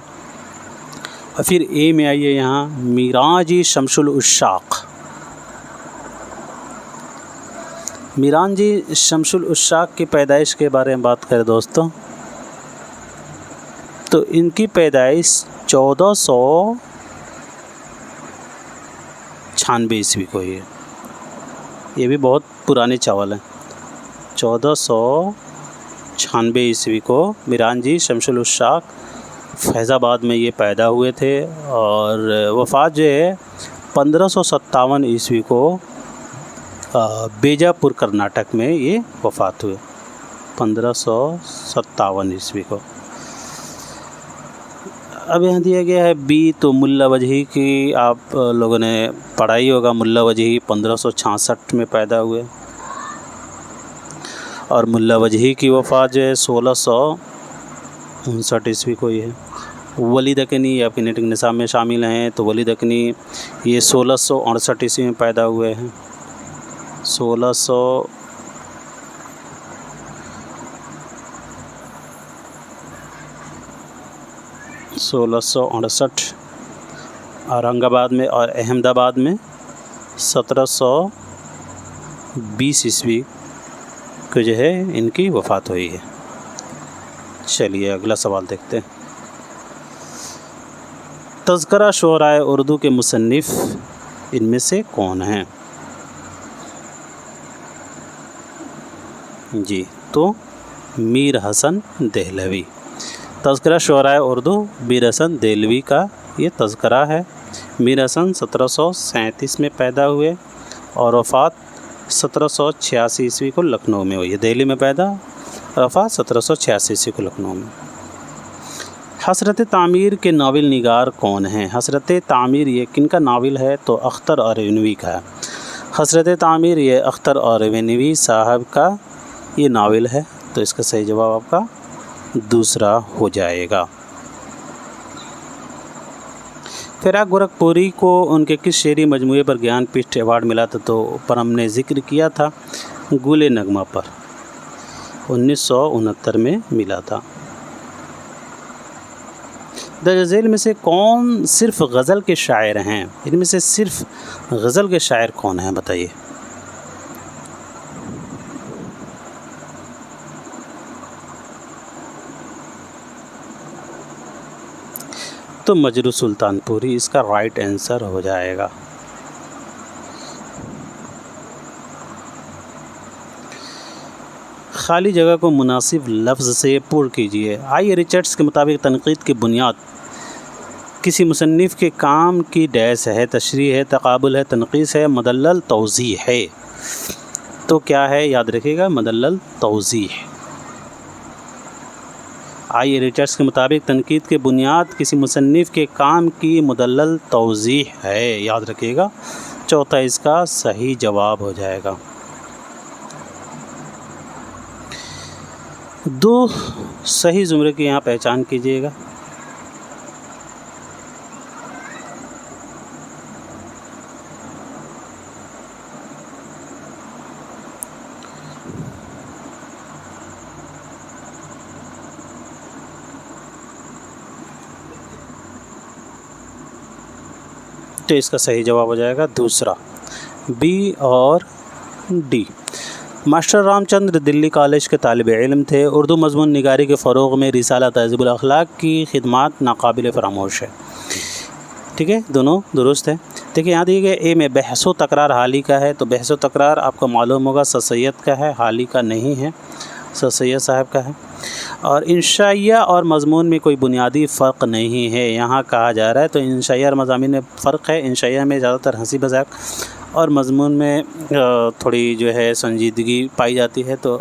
اور پھر اے میں آئیے یہاں میران شمس العشاق. میران شمس العشاق کی پیدائش کے بارے میں بات کریں دوستوں، تو ان کی پیدائش 1496 عیسوی کو ہوئی ہے. یہ بھی بہت پرانے چاول ہیں. 1496 عیسوی کو میران شمس العشاق فیض آباد میں یہ پیدا ہوئے تھے، اور وفات جو ہے 1557 عیسوی کو بیجاپور کرناٹک میں یہ وفات ہوئے. 1557 عیسوی کو. اب یہاں دیا گیا ہے بی. تو ملا وجہی کی آپ لوگوں نے پڑھا ہی ہوگا. ملا وجہی 1566 میں پیدا ہوئے، اور ملا وجہی کی وفات جو ہے 1659 عیسوی کو یہ ہے. ولی دکنی آپ کے نیٹنگ نصاب میں شامل ہیں، تو ولی دکنی یہ 1668 عیسوی میں پیدا ہوئے ہیں. 1668 اورنگ آباد میں، اور احمد آباد میں 1720 عیسوی کو جو ہے ان کی وفات ہوئی ہے. چلیے اگلا سوال دیکھتے ہیں. تذکرہ شعرائے اردو کے مصنف ان میں سے کون ہیں؟ جی، تو میر حسن دہلوی. تذکرہ شعرائے اردو میر حسن دہلوی کا یہ تذکرہ ہے. میر حسن 1737 میں پیدا ہوئے، اور وفات 1786 عیسوی کو لکھنؤ میں ہوئی ہے. دہلی میں پیدا، وفات 1786 عیسوی کو لکھنؤ میں. حسرت تعمیر کے ناول نگار کون ہیں؟ حسرت تعمیر یہ کن کا ناول ہے؟ تو اختر آرینوی کا ہے. حسرت تعمیر یہ اختر آرینوی صاحب کا یہ ناول ہے. تو اس کا صحیح جواب آپ کا دوسرا ہو جائے گا. فراق گورکھپوری کو ان کے کس شعری مجموعے پر گیان پیٹھ ایوارڈ ملا تھا؟ تو اوپر ہم نے ذکر کیا تھا، گل نغمہ پر 1969 میں ملا تھا. درج ذیل میں سے کون صرف غزل کے شاعر ہیں؟ ان میں سے صرف غزل کے شاعر کون ہیں بتائیے؟ تو مجروح سلطان پوری اس کا رائٹ آنسر ہو جائے گا. خالی جگہ کو مناسب لفظ سے پر کیجیے. آئی ریچرڈس کے مطابق تنقید کی بنیاد کسی مصنف کے کام کی ڈیش ہے، تشریح ہے، تقابل ہے، تنقیص ہے، مدلل توضیح ہے. تو کیا ہے؟ یاد رکھیے گا، مدلل توضیح. آئی ریچرڈس کے مطابق تنقید کی بنیاد کسی مصنف کے کام کی مدلل توضیح ہے. یاد رکھیے گا. چوتھا اس کا صحیح جواب ہو جائے گا. دو صحیح زمرے کی یہاں پہچان کیجیے گا. تو اس کا صحیح جواب ہو جائے گا دوسرا، بی اور ڈی. ماسٹر رام چندر دلی کالج کے طالب علم تھے. اردو مضمون نگاری کے فروغ میں رسالہ تہذیب الاخلاق کی خدمات ناقابل فراموش ہے. ٹھیک ہے، دونوں درست ہے. دیکھیں یہاں دیکھیے اے میں بحث و تکرار حالی کا ہے، تو بحث و تکرار آپ کو معلوم ہوگا سر سید کا ہے، حالی کا نہیں ہے، سر سید صاحب کا ہے. اور انشائیہ اور مضمون میں کوئی بنیادی فرق نہیں ہے یہاں کہا جا رہا ہے. تو انشائیہ اور مضامین میں فرق ہے. انشائیہ میں زیادہ تر ہنسی مذاق، اور مضمون میں تھوڑی جو ہے سنجیدگی پائی جاتی ہے. تو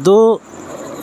2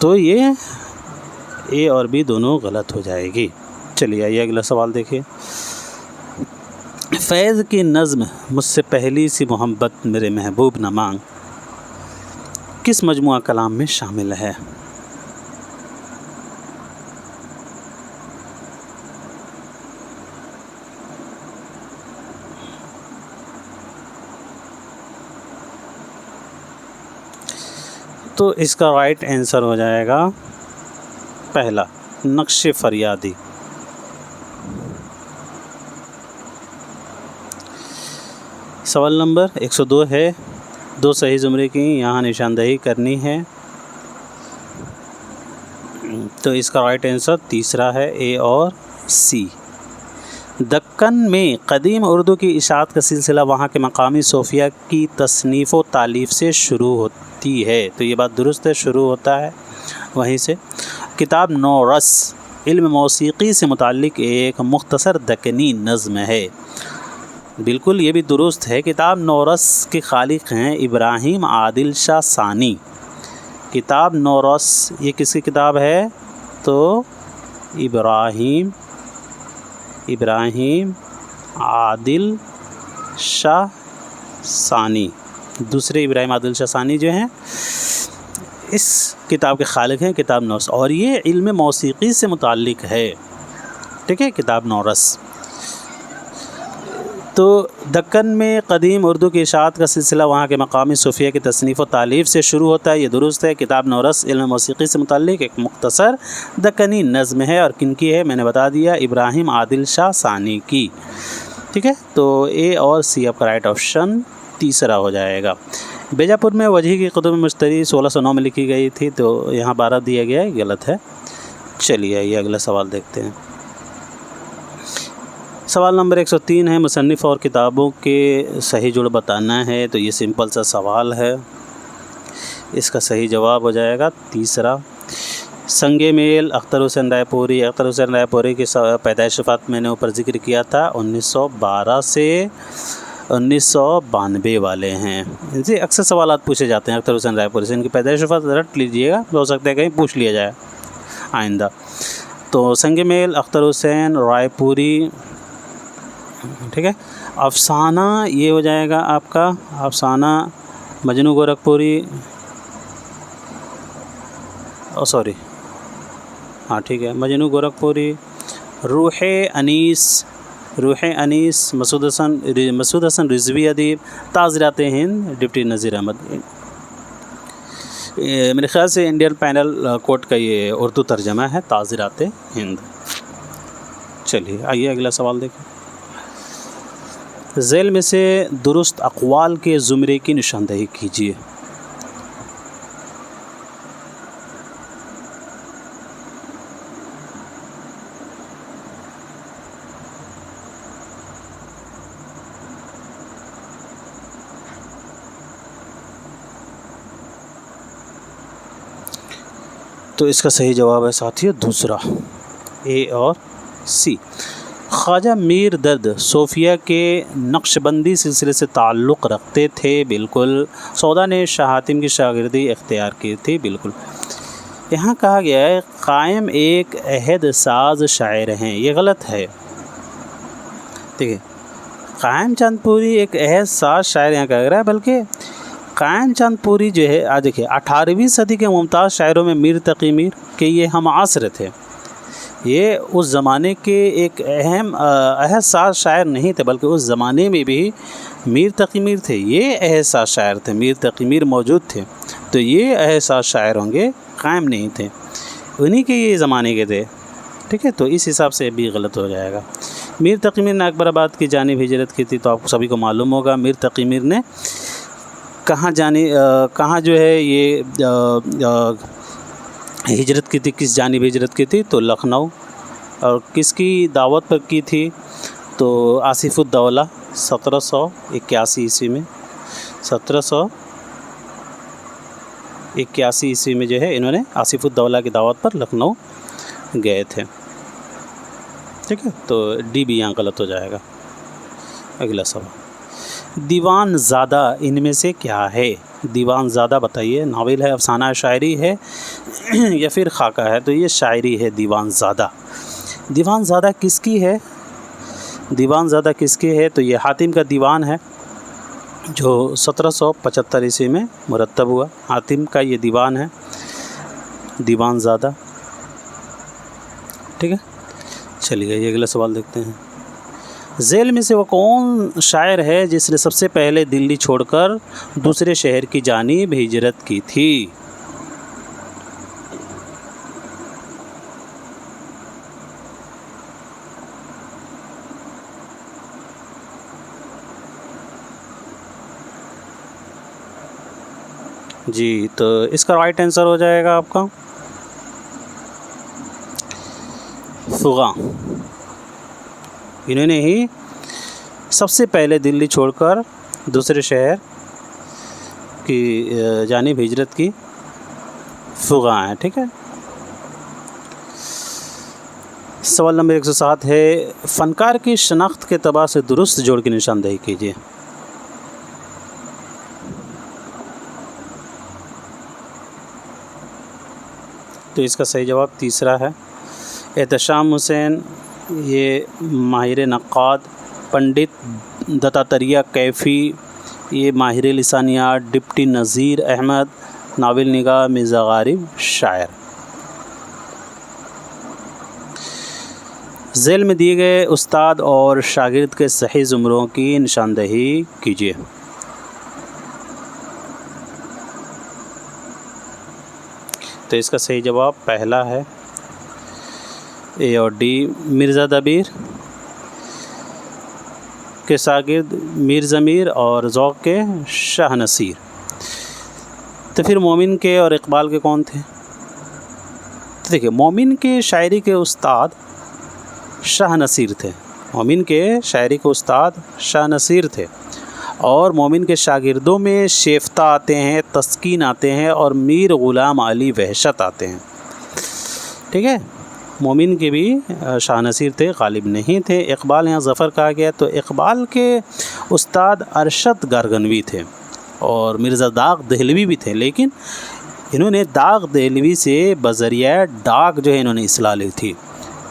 تو یہ اے اور بی دونوں غلط ہو جائے گی۔ چلیے آئیے اگلا سوال دیکھیے۔ فیض کی نظم مجھ سے پہلی سی محبت میرے محبوب نہ مانگ کس مجموعہ کلام میں شامل ہے؟ تو اس کا رائٹ آنسر ہو جائے گا پہلا، نقش فریادی۔ سوال نمبر 102 ہے، 2 صحیح زمرے کی یہاں نشاندہی کرنی ہے، تو اس کا رائٹ آنسر تیسرا ہے، اے اور سی۔ دکن میں قدیم اردو کی اشاعت کا سلسلہ وہاں کے مقامی صوفیہ کی تصنیف و تالیف سے شروع ہوتی ہے، تو یہ بات درست ہے، شروع ہوتا ہے وہیں سے۔ کتاب نورس علم موسیقی سے متعلق ایک مختصر دکنی نظم ہے، بالکل یہ بھی درست ہے۔ کتاب نورس کے خالق ہیں ابراہیم عادل شاہ ثانی۔ کتاب نورس یہ کس کی کتاب ہے؟ تو ابراہیم عادل شاہ ثانی، دوسرے ابراہیم عادل شاہ ثانی جو ہیں اس کتاب کے خالق ہیں کتاب نورس، اور یہ علم موسیقی سے متعلق ہے، ٹھیک ہے، کتاب نورس۔ تو دکن میں قدیم اردو کی اشاعت کا سلسلہ وہاں کے مقامی صوفیہ کی تصنیف و تالیف سے شروع ہوتا ہے، یہ درست ہے۔ کتاب نورس علم موسیقی سے متعلق ایک مختصر دکنی نظم ہے، اور کن کی ہے میں نے بتا دیا، ابراہیم عادل شاہ ثانی کی، ٹھیک ہے۔ تو اے اور سی آپ کا رائٹ آپشن تیسرا ہو جائے گا۔ بیجاپور میں وجہی کی قطب مشتری 1609 میں لکھی گئی تھی، تو یہاں 12 دیا گیا ہے، غلط ہے۔ چلیے یہ اگلا سوال دیکھتے ہیں۔ سوال نمبر 103 ہے، مصنف اور کتابوں کے صحیح جڑ بتانا ہے، تو یہ سمپل سا سوال ہے، اس کا صحیح جواب ہو جائے گا تیسرا۔ سنگ میل اختر حسین رائے پوری۔ اختر حسین رائے پوری کی پیدائش وفات میں نے اوپر ذکر کیا تھا، 1912 سے 1992 والے ہیں۔ ان سے اکثر سوالات پوچھے جاتے ہیں اختر حسین رائے پوری سے، ان کی پیدائش وفات رٹ لیجئے گا، ہو سکتا ہے کہیں پوچھ لیا جائے آئندہ۔ تو سنگ میل اختر حسین رائے پوری، ٹھیک ہے۔ افسانہ یہ ہو جائے گا آپ کا افسانہ مجنو گورکھپوری، ٹھیک ہے، مجنو گورکھپوری۔ روح انیس مسعود حسن رضوی ادیب۔ تاثرات ہند ڈپٹی نذیر احمد۔ میرے خیال سے انڈین پینل کوڈ کا یہ اردو ترجمہ ہے، تاثرات ہند۔ چلیے آئیے اگلا سوال دیکھیں۔ ذیل میں سے درست اقوال کے زمرے کی نشاندہی کیجیے۔ تو اس کا صحیح جواب ہے ساتھیو دوسرا، اے اور سی۔ خواجہ میر درد صوفیہ کے نقش بندی سلسلے سے تعلق رکھتے تھے، بالکل۔ سودا نے شاہ حاتم کی شاگردی اختیار کی تھی، بالکل۔ یہاں کہا گیا ہے قائم ایک عہد ساز شاعر ہیں، یہ غلط ہے، ٹھیک ہے۔ قائم چند پوری ایک عہد ساز شاعر یہاں کہا گیا ہے، بلکہ قائم چند پوری جو ہے آج دیکھیے 18ویں صدی کے ممتاز شاعروں میں میر تقی میر کے یہ ہم عصر تھے، یہ اس زمانے کے ایک اہم عہد ساز شاعر نہیں تھے، بلکہ اس زمانے میں بھی میر تقی میر تھے، یہ عہد ساز شاعر تھے، میر تقی میر موجود تھے، تو یہ عہد ساز شاعر ہوں گے، قائم نہیں تھے، انہی کے یہ زمانے کے تھے، ٹھیک ہے۔ تو اس حساب سے بھی غلط ہو جائے گا۔ میر تقی میر نے اکبر آباد کی جانب ہجرت کی تھی، تو آپ کو سبھی کو معلوم ہوگا میر تقی میر نے کہاں جو ہے یہ ہجرت کی تھی، کس جانب ہجرت کی تھی، تو لکھنؤ، اور کس کی دعوت پر کی تھی، تو آصف الدولہ 1781 عیسوی میں، 1781 عیسوی میں جو ہے انہوں نے آصف الدولہ کی دعوت پر لکھنؤ گئے تھے، ٹھیک ہے۔ تو ڈی بھی یہاں غلط ہو جائے گا۔ اگلا سوال، دیوان زادہ ان میں سے کیا ہے؟ دیوان زادہ بتائیے، ناول ہے، افسانہ شاعری ہے یا پھر خاکہ ہے؟ تو یہ شاعری ہے دیوان زادہ۔ دیوان زادہ کس کی ہے؟ دیوان زادہ کس کی ہے؟ تو یہ حاتم کا دیوان ہے جو 1775 عیسوی میں مرتب ہوا۔ حاتم کا یہ دیوان ہے، دیوان زادہ، ٹھیک ہے۔ چلیے یہ اگلا سوال دیکھتے ہیں۔ ذیل میں سے وہ کون شاعر ہے جس نے سب سے پہلے دلی چھوڑ کر دوسرے شہر کی جانب ہجرت کی تھی؟ جی تو اس کا رائٹ آنسر ہو جائے گا آپ کا فغاں۔ انہوں نے ہی سب سے پہلے دلی چھوڑ کر دوسرے شہر کی جانب ہجرت کی، فغاں ہیں، ٹھیک ہے۔ سوال نمبر 107 ہے، فنکار کی شناخت کے اعتبار سے درست جوڑ کی نشاندہی کیجیے۔ تو اس کا صحیح جواب تیسرا ہے، احتشام حسین، یہ ماہر نقاد۔ پنڈت دتاتریہ کیفی، یہ ماہر لسانیات۔ ڈپٹی نذیر احمد، ناول نگار، مرزا غالب شاعر۔ ذیل میں دیے گئے استاد اور شاگرد کے صحیح زمروں کی نشاندہی کیجیے۔ تو اس کا صحیح جواب پہلا ہے، اے اور ڈی۔ مرزا دبیر کے شاگرد میر ضمیر اور ذوق کے شاہ نصیر۔ تو پھر مومن کے اور اقبال کے کون تھے؟ تو دیکھیے، مومن کے شاعری کے استاد شاہ نصیر تھے، مومن کے شاعری کے استاد شاہ نصیر تھے، اور مومن کے شاگردوں میں شیفتہ آتے ہیں، تسکین آتے ہیں، اور میر غلام علی وحشت آتے ہیں، ٹھیک ہے۔ مومن کے بھی شاہ نصیر تھے، غالب نہیں تھے۔ اقبال یہاں ظفر کہا گیا، تو اقبال کے استاد ارشد گارگنوی تھے اور مرزا داغ دہلوی بھی تھے، لیکن انہوں نے داغ دہلوی سے بذریعہ ڈاک جو ہے انہوں نے اصلاح لی تھی۔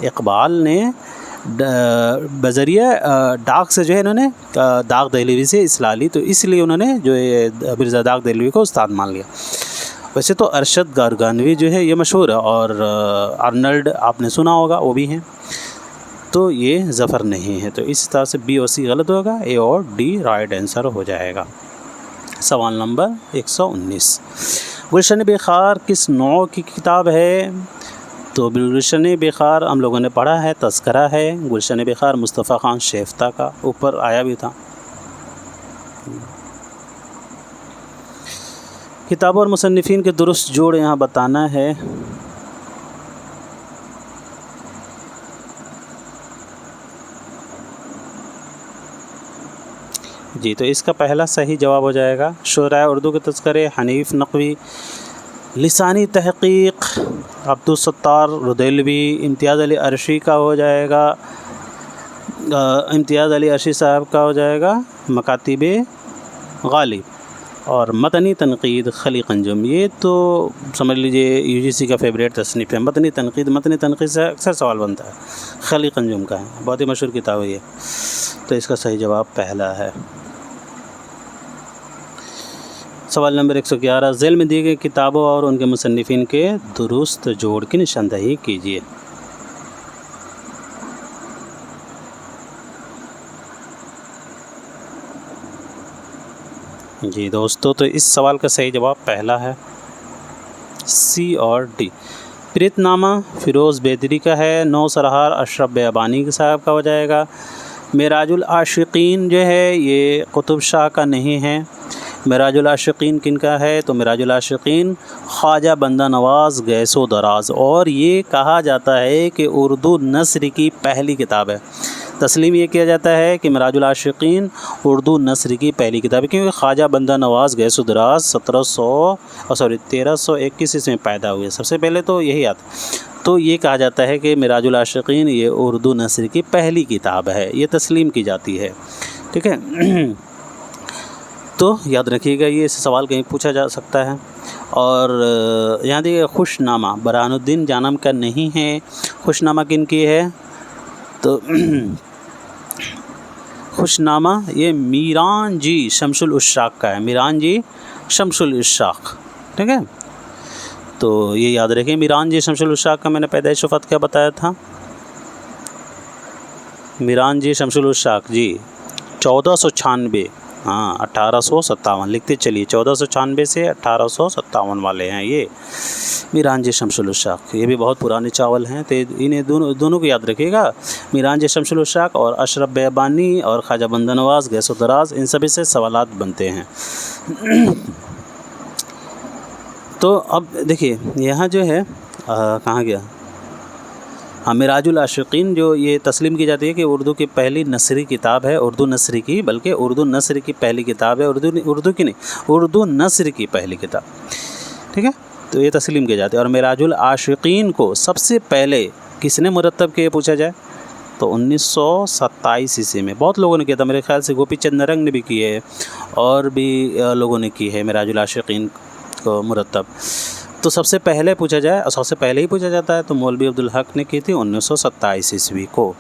اقبال نے بذریعہ ڈاک سے جو ہے انہوں نے داغ دہلوی سے اصلاح لی، تو اس لیے انہوں نے جو ہے مرزا داغ دہلوی کو استاد مان لیا۔ ویسے تو ارشد گارگانوی جو ہے یہ مشہور ہے، اور ارنلڈ آپ نے سنا ہوگا، وہ بھی ہیں، تو یہ ظفر نہیں ہے۔ تو اس طرح سے بی اور سی غلط ہوگا، اے اور ڈی رائٹ آنسر ہو جائے گا۔ سوال نمبر 119، گلشن بخار کس نوع کی کتاب ہے؟ تو گلشن بخار ہم لوگوں نے پڑھا ہے، تذکرہ ہے۔ گلشن بخار مصطفیٰ خان شیفتہ کا، اوپر آیا بھی تھا۔ کتابوں اور مصنفین کے درست جوڑ یہاں بتانا ہے۔ جی تو اس کا پہلا صحیح جواب ہو جائے گا شعراء اردو کے تذکرے، حنیف نقوی، لسانی تحقیق عبدالستار ردیلوی، امتیاز علی عرشی کا ہو جائے گا، امتیاز علی عرشی صاحب کا ہو جائے گا مکاتب غالب، اور متنی تنقید خلیق انجم۔ یہ تو سمجھ لیجئے یو جی سی کا فیوریٹ تصنیف ہے، متنی تنقید سے اکثر سوال بنتا ہے، خلیق انجم کا ہے، بہت ہی مشہور کتاب ہے یہ۔ تو اس کا صحیح جواب پہلا ہے۔ سوال نمبر 111، ذیل میں دی گئی کتابوں اور ان کے مصنفین کے درست جوڑ کی نشاندہی کیجیے۔ جی دوستو، تو اس سوال کا صحیح جواب پہلا ہے، سی اور ڈی۔ پریت نامہ فیروز بیدری کا ہے، نو سرہار اشرف بیابانی صاحب کا ہو جائے گا۔ معراج العاشقین جو ہے یہ قطب شاہ کا نہیں ہے۔ معراج العاشقین کن کا ہے؟ تو معراج العاشقین خواجہ بندہ نواز گیس و دراز، اور یہ کہا جاتا ہے کہ اردو نثر کی پہلی کتاب ہے۔ تسلیم یہ کیا جاتا ہے کہ معراج العاشقین اردو نثر کی پہلی کتاب ہے، کیونکہ خواجہ بندہ نواز گیس و دراز 1321 اس میں پیدا ہوئے، سب سے پہلے تو یہی آتا۔ تو یہ کہا جاتا ہے کہ معراج العاشقین یہ اردو نثر کی پہلی کتاب ہے، یہ تسلیم کی جاتی ہے، ٹھیک ہے۔ تو یاد رکھیے گا یہ سوال کہیں پوچھا جا سکتا ہے. اور یہاں دیکھیے خوش نامہ برہان الدین جانم کا نہیں ہے. خوش نامہ کن کی ہے؟ تو خوش نامہ یہ میران جی شمس العشاق کا ہے. میران جی شمس العشاق، ٹھیک ہے. تو یہ یاد رکھیں میران جی شمس العشاق کا میں نے پیدائش وفات کیا بتایا تھا. میران جی شمس العشاق جی 1496، ہاں 1857 لکھتے چلیے. 1496 سے 1857 والے ہیں یہ میران جی شمس العشاق. یہ بھی بہت پرانے چاول ہیں، تو انہیں دونوں کو یاد رکھیے گا. میران جی شمس العشاق اور اشرف بیابانی اور خواجہ بندہ نواز گیس و دراز، ان سبھی سے سوالات بنتے ہیں. تو اب دیکھیے یہاں جو ہے کہاں گیا، معراج العاشقین جو یہ تسلیم کی جاتی ہے کہ اردو کی پہلی نثری کتاب ہے. اردو نثری کی، بلکہ اردو نثر کی پہلی کتاب ہے. اردو کی نہیں، اردو نثر کی پہلی کتاب، ٹھیک ہے. تو یہ تسلیم کی جاتی ہے. اور معراج العاشقین کو سب سے پہلے کس نے مرتب کیا پوچھا جائے تو 1927 عیسوی میں. بہت لوگوں نے کیا تھا، میرے خیال سے گوپی چند نرنگ نے بھی کی ہے، اور بھی لوگوں نے کی ہے معراج العاشقین کو مرتب. تو سب سے پہلے پوچھا جائے، اور سب سے پہلے ہی پوچھا جاتا ہے تو مولوی عبدالحق نے کی تھی 1927 عیسوی کو.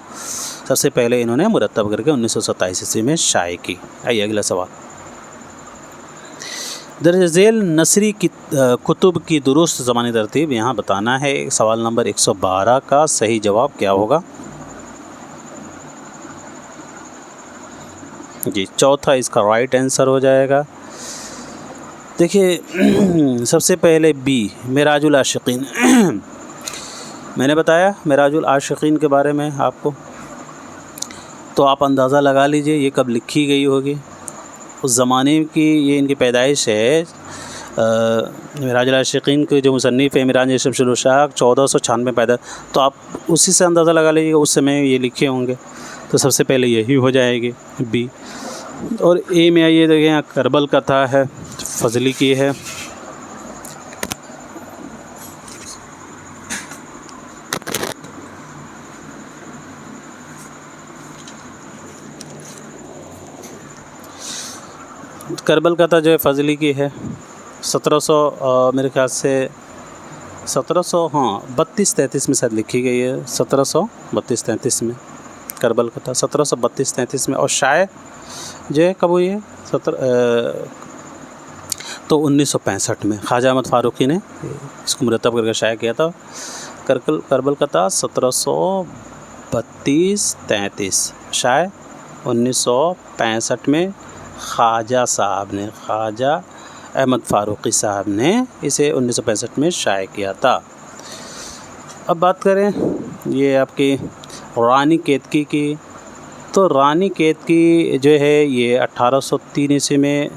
سب سے پہلے انہوں نے مرتب کر کے 1927 عیسوی میں شائع کی. آئیے اگلا سوال. درج ذیل نثری کی کتب کی درست زمانی ترتیب یہاں بتانا ہے. سوال نمبر 112 کا صحیح جواب کیا ہوگا؟ جی چوتھا اس کا رائٹ آنسر ہو جائے گا. دیکھیے سب سے پہلے بی معراج العاشقین. میں نے بتایا معراج العاشقین کے بارے میں آپ کو، تو آپ اندازہ لگا لیجئے یہ کب لکھی گئی ہوگی. اس زمانے کی یہ ان کی پیدائش ہے. معراج العاشقین کے جو مصنف ہے میران جی شمس العشاق 1496 میں پیدا، تو آپ اسی سے اندازہ لگا لیجیے گا اس سمے یہ لکھے ہوں گے. تو سب سے پہلے یہی ہو جائے گی بی. اور اے میں آئیے دیکھیں یہاں کربل کتھا ہے، فضلی کی ہے. کربل کتھا جو ہے فضلی کی ہے. 1700 میرے خیال سے 1732-33 میں شاید لکھی گئی ہے. 1732-33 میں کربل کتھا 1732-33 میں. اور شائع جو ہے کب ہوئی ہے تو 1965 میں خواجہ احمد فاروقی نے اس کو مرتب کر کے شائع کیا تھا. کربل کتھا 1732-33 شائع 1965 میں خواجہ احمد فاروقی صاحب نے اسے 1965 میں شائع کیا تھا. اب بات کریں یہ آپ کی رانی کیتکی کی. تو رانی کیتکی جو ہے یہ 1803 عیسوی میں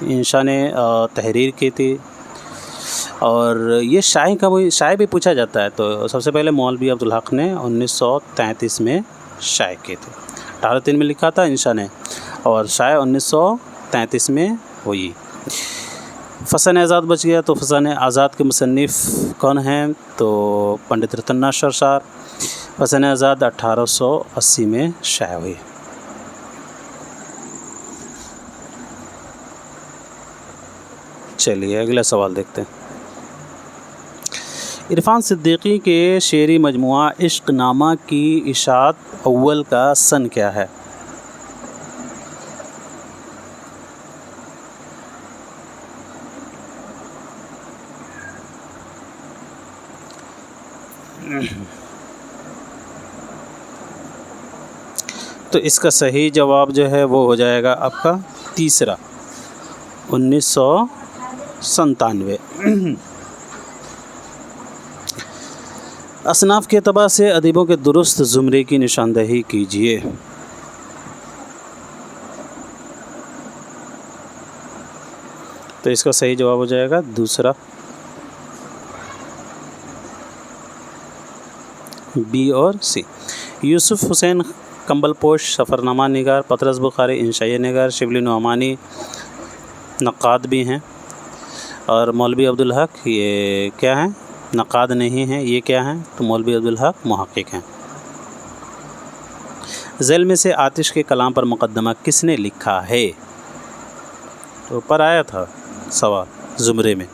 انشاء نے تحریر کی تھی. اور یہ شائع بھی پوچھا جاتا ہے. تو سب سے پہلے مولوی عبدالحق نے 1933 میں شائع کی تھی. 1803 میں لکھا تھا انشاء نے، اور شائع 1933 میں ہوئی. فسانِ آزاد بچ گیا. تو فسانِ آزاد کے مصنف کون ہیں تو پنڈت رتن ناتھ سرشار. فسانِ آزاد 1880 میں شائع ہوئی. چلیے اگلا سوال دیکھتے ہیں. عرفان صدیقی کے شعری مجموعہ عشق نامہ کی اشاعت اول کا سن کیا ہے؟ تو اس کا صحیح جواب جو ہے وہ ہو جائے گا آپ کا تیسرا 1997. اصناف کے اعتبار سے ادیبوں کے درست زمرے کی نشاندہی کیجیے. تو اس کا صحیح جواب ہو جائے گا دوسرا بی اور سی. یوسف حسین کمبل پوش سفر نامہ نگار، پطرس بخاری انشائیہ نگار، شبلی نعمانی نقاد بھی ہیں. اور مولوی عبدالحق یہ کیا ہیں؟ نقاد نہیں ہیں. یہ کیا ہیں تو مولوی عبدالحق محقق ہیں. ذیل میں سے آتش کے کلام پر مقدمہ کس نے لکھا ہے؟ اوپر آیا تھا سوال زمرے میں.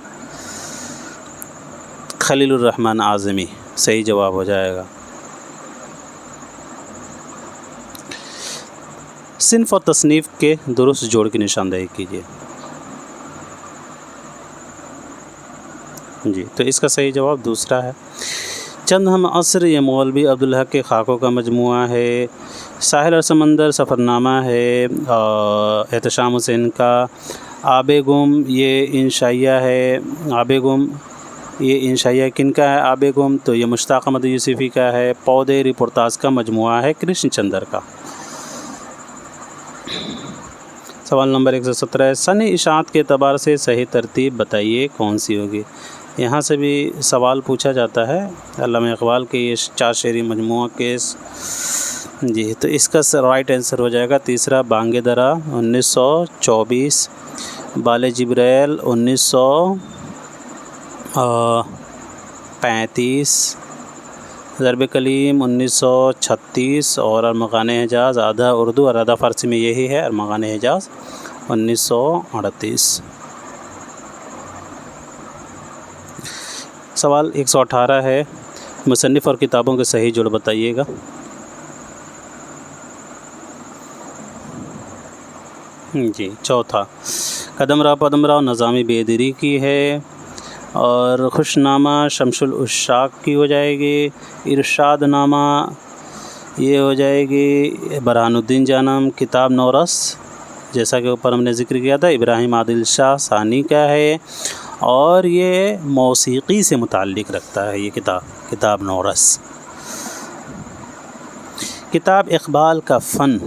خلیل الرحمن اعظمی صحیح جواب ہو جائے گا. صنف اور تصنیف کے درست جوڑ کی نشاندہی کیجیے. جی تو اس کا صحیح جواب دوسرا ہے. چند ہم عصر یہ مولوی عبدالحق کے خاکوں کا مجموعہ ہے. ساحل اور سمندر سفرنامہ ہے. احتشام حسین کا آب گم یہ انشائیہ ہے. آب گم یہ انشائیہ کن کا ہے؟ آب گم تو یہ مشتاق احمد یوسفی کا ہے. پودے رپورتاز کا مجموعہ ہے کرشن چندر کا. سوال نمبر 117 ہے سن اشاعت کے اعتبار سے صحیح ترتیب بتائیے کون سی ہوگی. یہاں سے بھی سوال پوچھا جاتا ہے علامہ اقبال کے یہ 4 شعری مجموعہ کے. جی تو اس کا رائٹ آنسر ہو جائے گا تیسرا بانگ درا 1924، بال جبریل 1935، ضرب کلیم 1936 اور ارمغان حجاز آدھا اردو اور آدھا فارسی میں یہی ہے ارمغان حجاز 1938. سوال 118 ہے مصنف اور کتابوں کے صحیح جوڑ بتائیے گا. جی چوتھا قدم راہ پدم راہ نظامی بیدری کی ہے، اور خوش نامہ شمس العشاق کی ہو جائے گی. ارشاد نامہ یہ ہو جائے گی برہان الدین جانم. کتاب نورس جیسا کہ اوپر ہم نے ذکر کیا تھا ابراہیم عادل شاہ ثانی کا ہے، اور یہ موسیقی سے متعلق رکھتا ہے یہ کتاب نورس. کتاب اقبال کا فن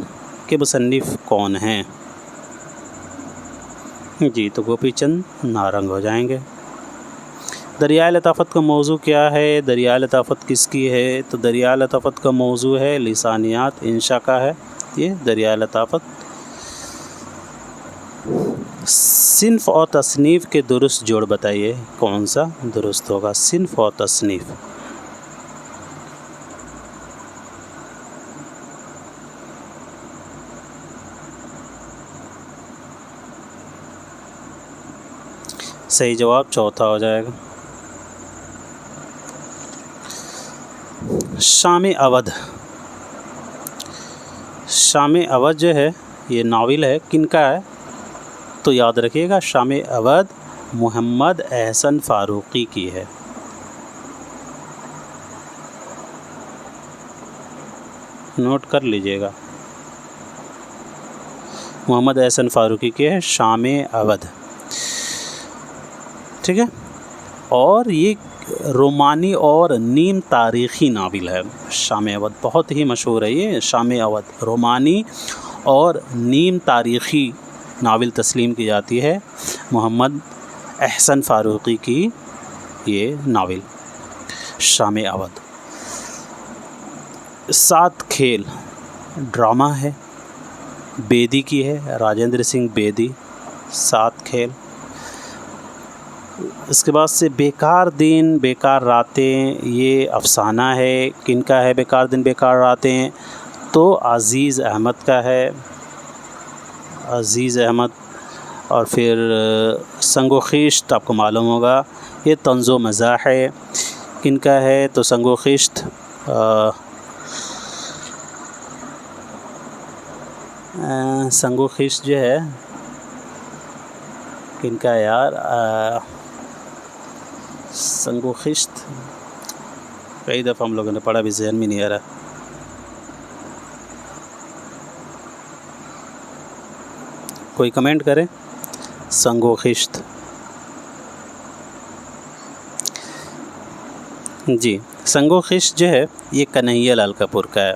کے مصنف کون ہیں؟ جی تو گوپی چند نارنگ ہو جائیں گے. دریائے لطافت کا موضوع کیا ہے؟ دریائے لطافت کس کی ہے؟ تو دریائے لطافت کا موضوع ہے لسانیات انشا کا ہے یہ دریائے لطافت. صنف اور تصنیف کے درست جوڑ بتائیے کون سا درست ہوگا. صنف اور تصنیف صحیح جواب چوتھا ہو جائے گا. شام اودھ. شام اودھ جو ہے یہ ناول ہے کن کا ہے؟ تو یاد رکھیے گا شام اودھ محمد احسن فاروقی کی ہے. نوٹ کر لیجئے گا محمد احسن فاروقی کی ہے شام اودھ. ٹھیک ہے. اور یہ رومانی اور نیم تاریخی ناول ہے شام اودھ. بہت ہی مشہور ہے یہ شام اودھ. رومانی اور نیم تاریخی ناول تسلیم کی جاتی ہے محمد احسن فاروقی کی یہ ناول شام اودھ. 7 کھیل ڈرامہ ہے بیدی کی ہے راجندر سنگھ بیدی. 7 کھیل. اس کے بعد سے بیکار دن بیکار راتیں یہ افسانہ ہے کن کا ہے؟ بیکار دن بیکار راتیں تو عزیز احمد کا ہے عزیز احمد. اور پھر سنگ و خشت آپ کو معلوم ہوگا یہ طنز و مزاح ہے کن کا ہے؟ تو سنگ و خشت سنگ و خشت جو ہے کن کا ہے یار؟ سنگ و خشت کئی دفعہ ہم لوگوں نے پڑھا بھی ذہن میں نہیں آ رہا. کوئی کمنٹ کرے. سنگ و خشت. جی سنگ و خشت جو ہے یہ کنہیا لال کپور کا ہے.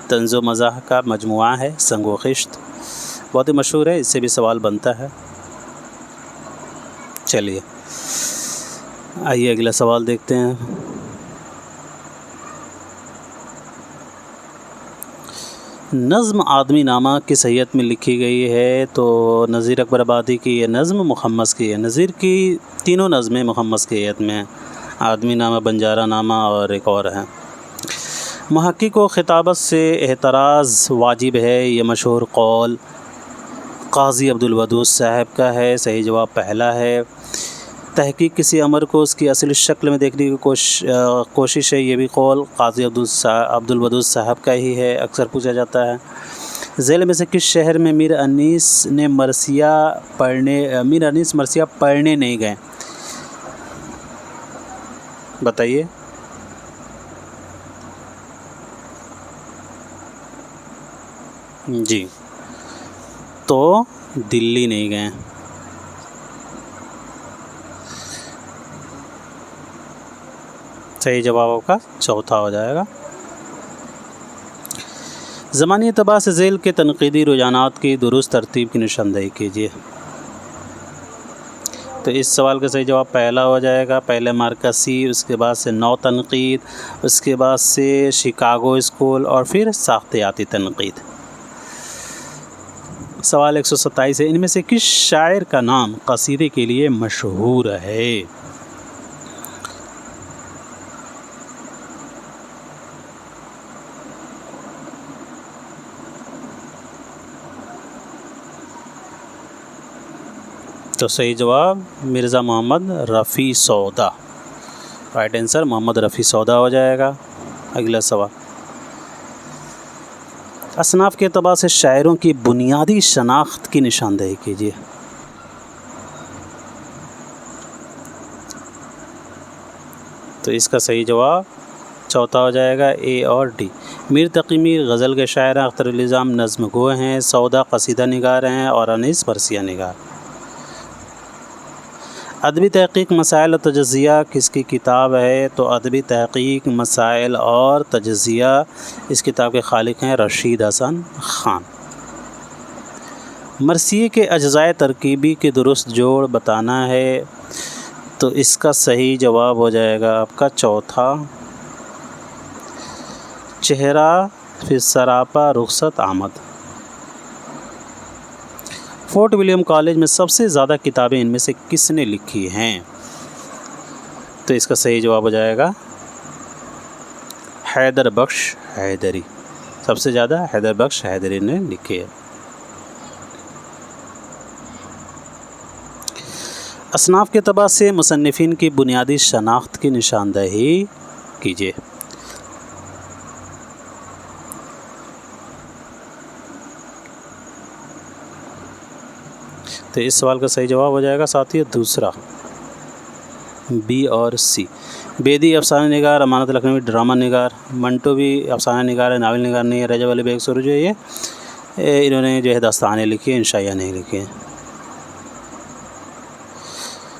طنز و مزاح کا مجموعہ ہے سنگ و خشت. بہت ہی مشہور ہے اس سے بھی سوال بنتا ہے. چلیے آئیے اگلا سوال دیکھتے ہیں. نظم آدمی نامہ کس حیت میں لکھی گئی ہے؟ تو نذیر اکبر آبادی کی یہ نظم محمص کی ہے. نذیر کی تینوں نظمیں محمص کی حیت میں ہیں. آدمی نامہ بنجارہ نامہ اور ایک اور ہے. محقق و خطابت سے احتراز واجب ہے یہ مشہور قول قاضی عبدالودود صاحب کا ہے، صحیح جواب پہلا ہے۔ تحقیق کسی امر کو اس کی اصل شکل میں دیکھنے کی کوشش ہے، یہ بھی قول قاضی عبدالودود صاحب کا ہی ہے، اکثر پوچھا جاتا ہے۔ ذیل میں سے کس شہر میں میر انیس مرثیہ پڑھنے نہیں گئے؟ بتائیے۔ جی، تو دلی نہیں گئے۔ صحیح جواب آپ کا چوتھا ہو جائے گا۔ زمانی اعتبار سے ذیل کے تنقیدی رجحانات کی درست ترتیب کی نشاندہی کیجیے۔ تو اس سوال کا صحیح جواب پہلا ہو جائے گا، پہلے مرکزی، اس کے بعد سے نو تنقید، اس کے بعد سے شکاگو اسکول اور پھر ساختیاتی تنقید۔ سوال 127 ہے، ان میں سے کس شاعر کا نام قصیدے کے لیے مشہور ہے؟ تو صحیح جواب مرزا محمد رفیع سودا، رائٹ آنسر محمد رفیع سودا ہو جائے گا۔ اگلا سوال، اصناف کے اعتبار سے شاعروں کی بنیادی شناخت کی نشاندہی کیجیے۔ تو اس کا صحیح جواب چوتھا ہو جائے گا، اے اور ڈی۔ میر تقی میر غزل کے شاعر ہیں، اختر علی نظام نظم گو ہیں، سودا قصیدہ نگار ہیں اور انیس مرثیہ نگار۔ ادبی تحقیق مسائل اور تجزیہ کس کی کتاب ہے؟ تو ادبی تحقیق مسائل اور تجزیہ اس کتاب کے خالق ہیں رشید حسن خان۔ مرثیے کے اجزائے ترکیبی کے درست جوڑ بتانا ہے، تو اس کا صحیح جواب ہو جائے گا آپ کا چوتھا، چہرہ پھر سراپا رخصت آمد۔ فورٹ ولیم کالج میں سب سے زیادہ کتابیں ان میں سے کس نے لکھی ہیں؟ تو اس کا صحیح جواب ہو جائے گا حیدر بخش حیدری، سب سے زیادہ حیدر بخش حیدری نے لکھی ہے۔ اصناف کے اعتبار سے مصنفین کی بنیادی شناخت کی نشاندہی کیجیے۔ تو اس سوال کا صحیح جواب ہو جائے گا ساتھیو دوسرا، بی اور سی۔ بیدی افسانہ نگار، امانت لکھنوی ڈرامہ نگار، منٹو بھی افسانہ نگار ہے، ناول نگار نہیں ہے، رجب علی بیگ سروش جو ہے انہوں نے جو ہے داستانیں لکھی ہیں، انشائیہ نہیں لکھی ہیں۔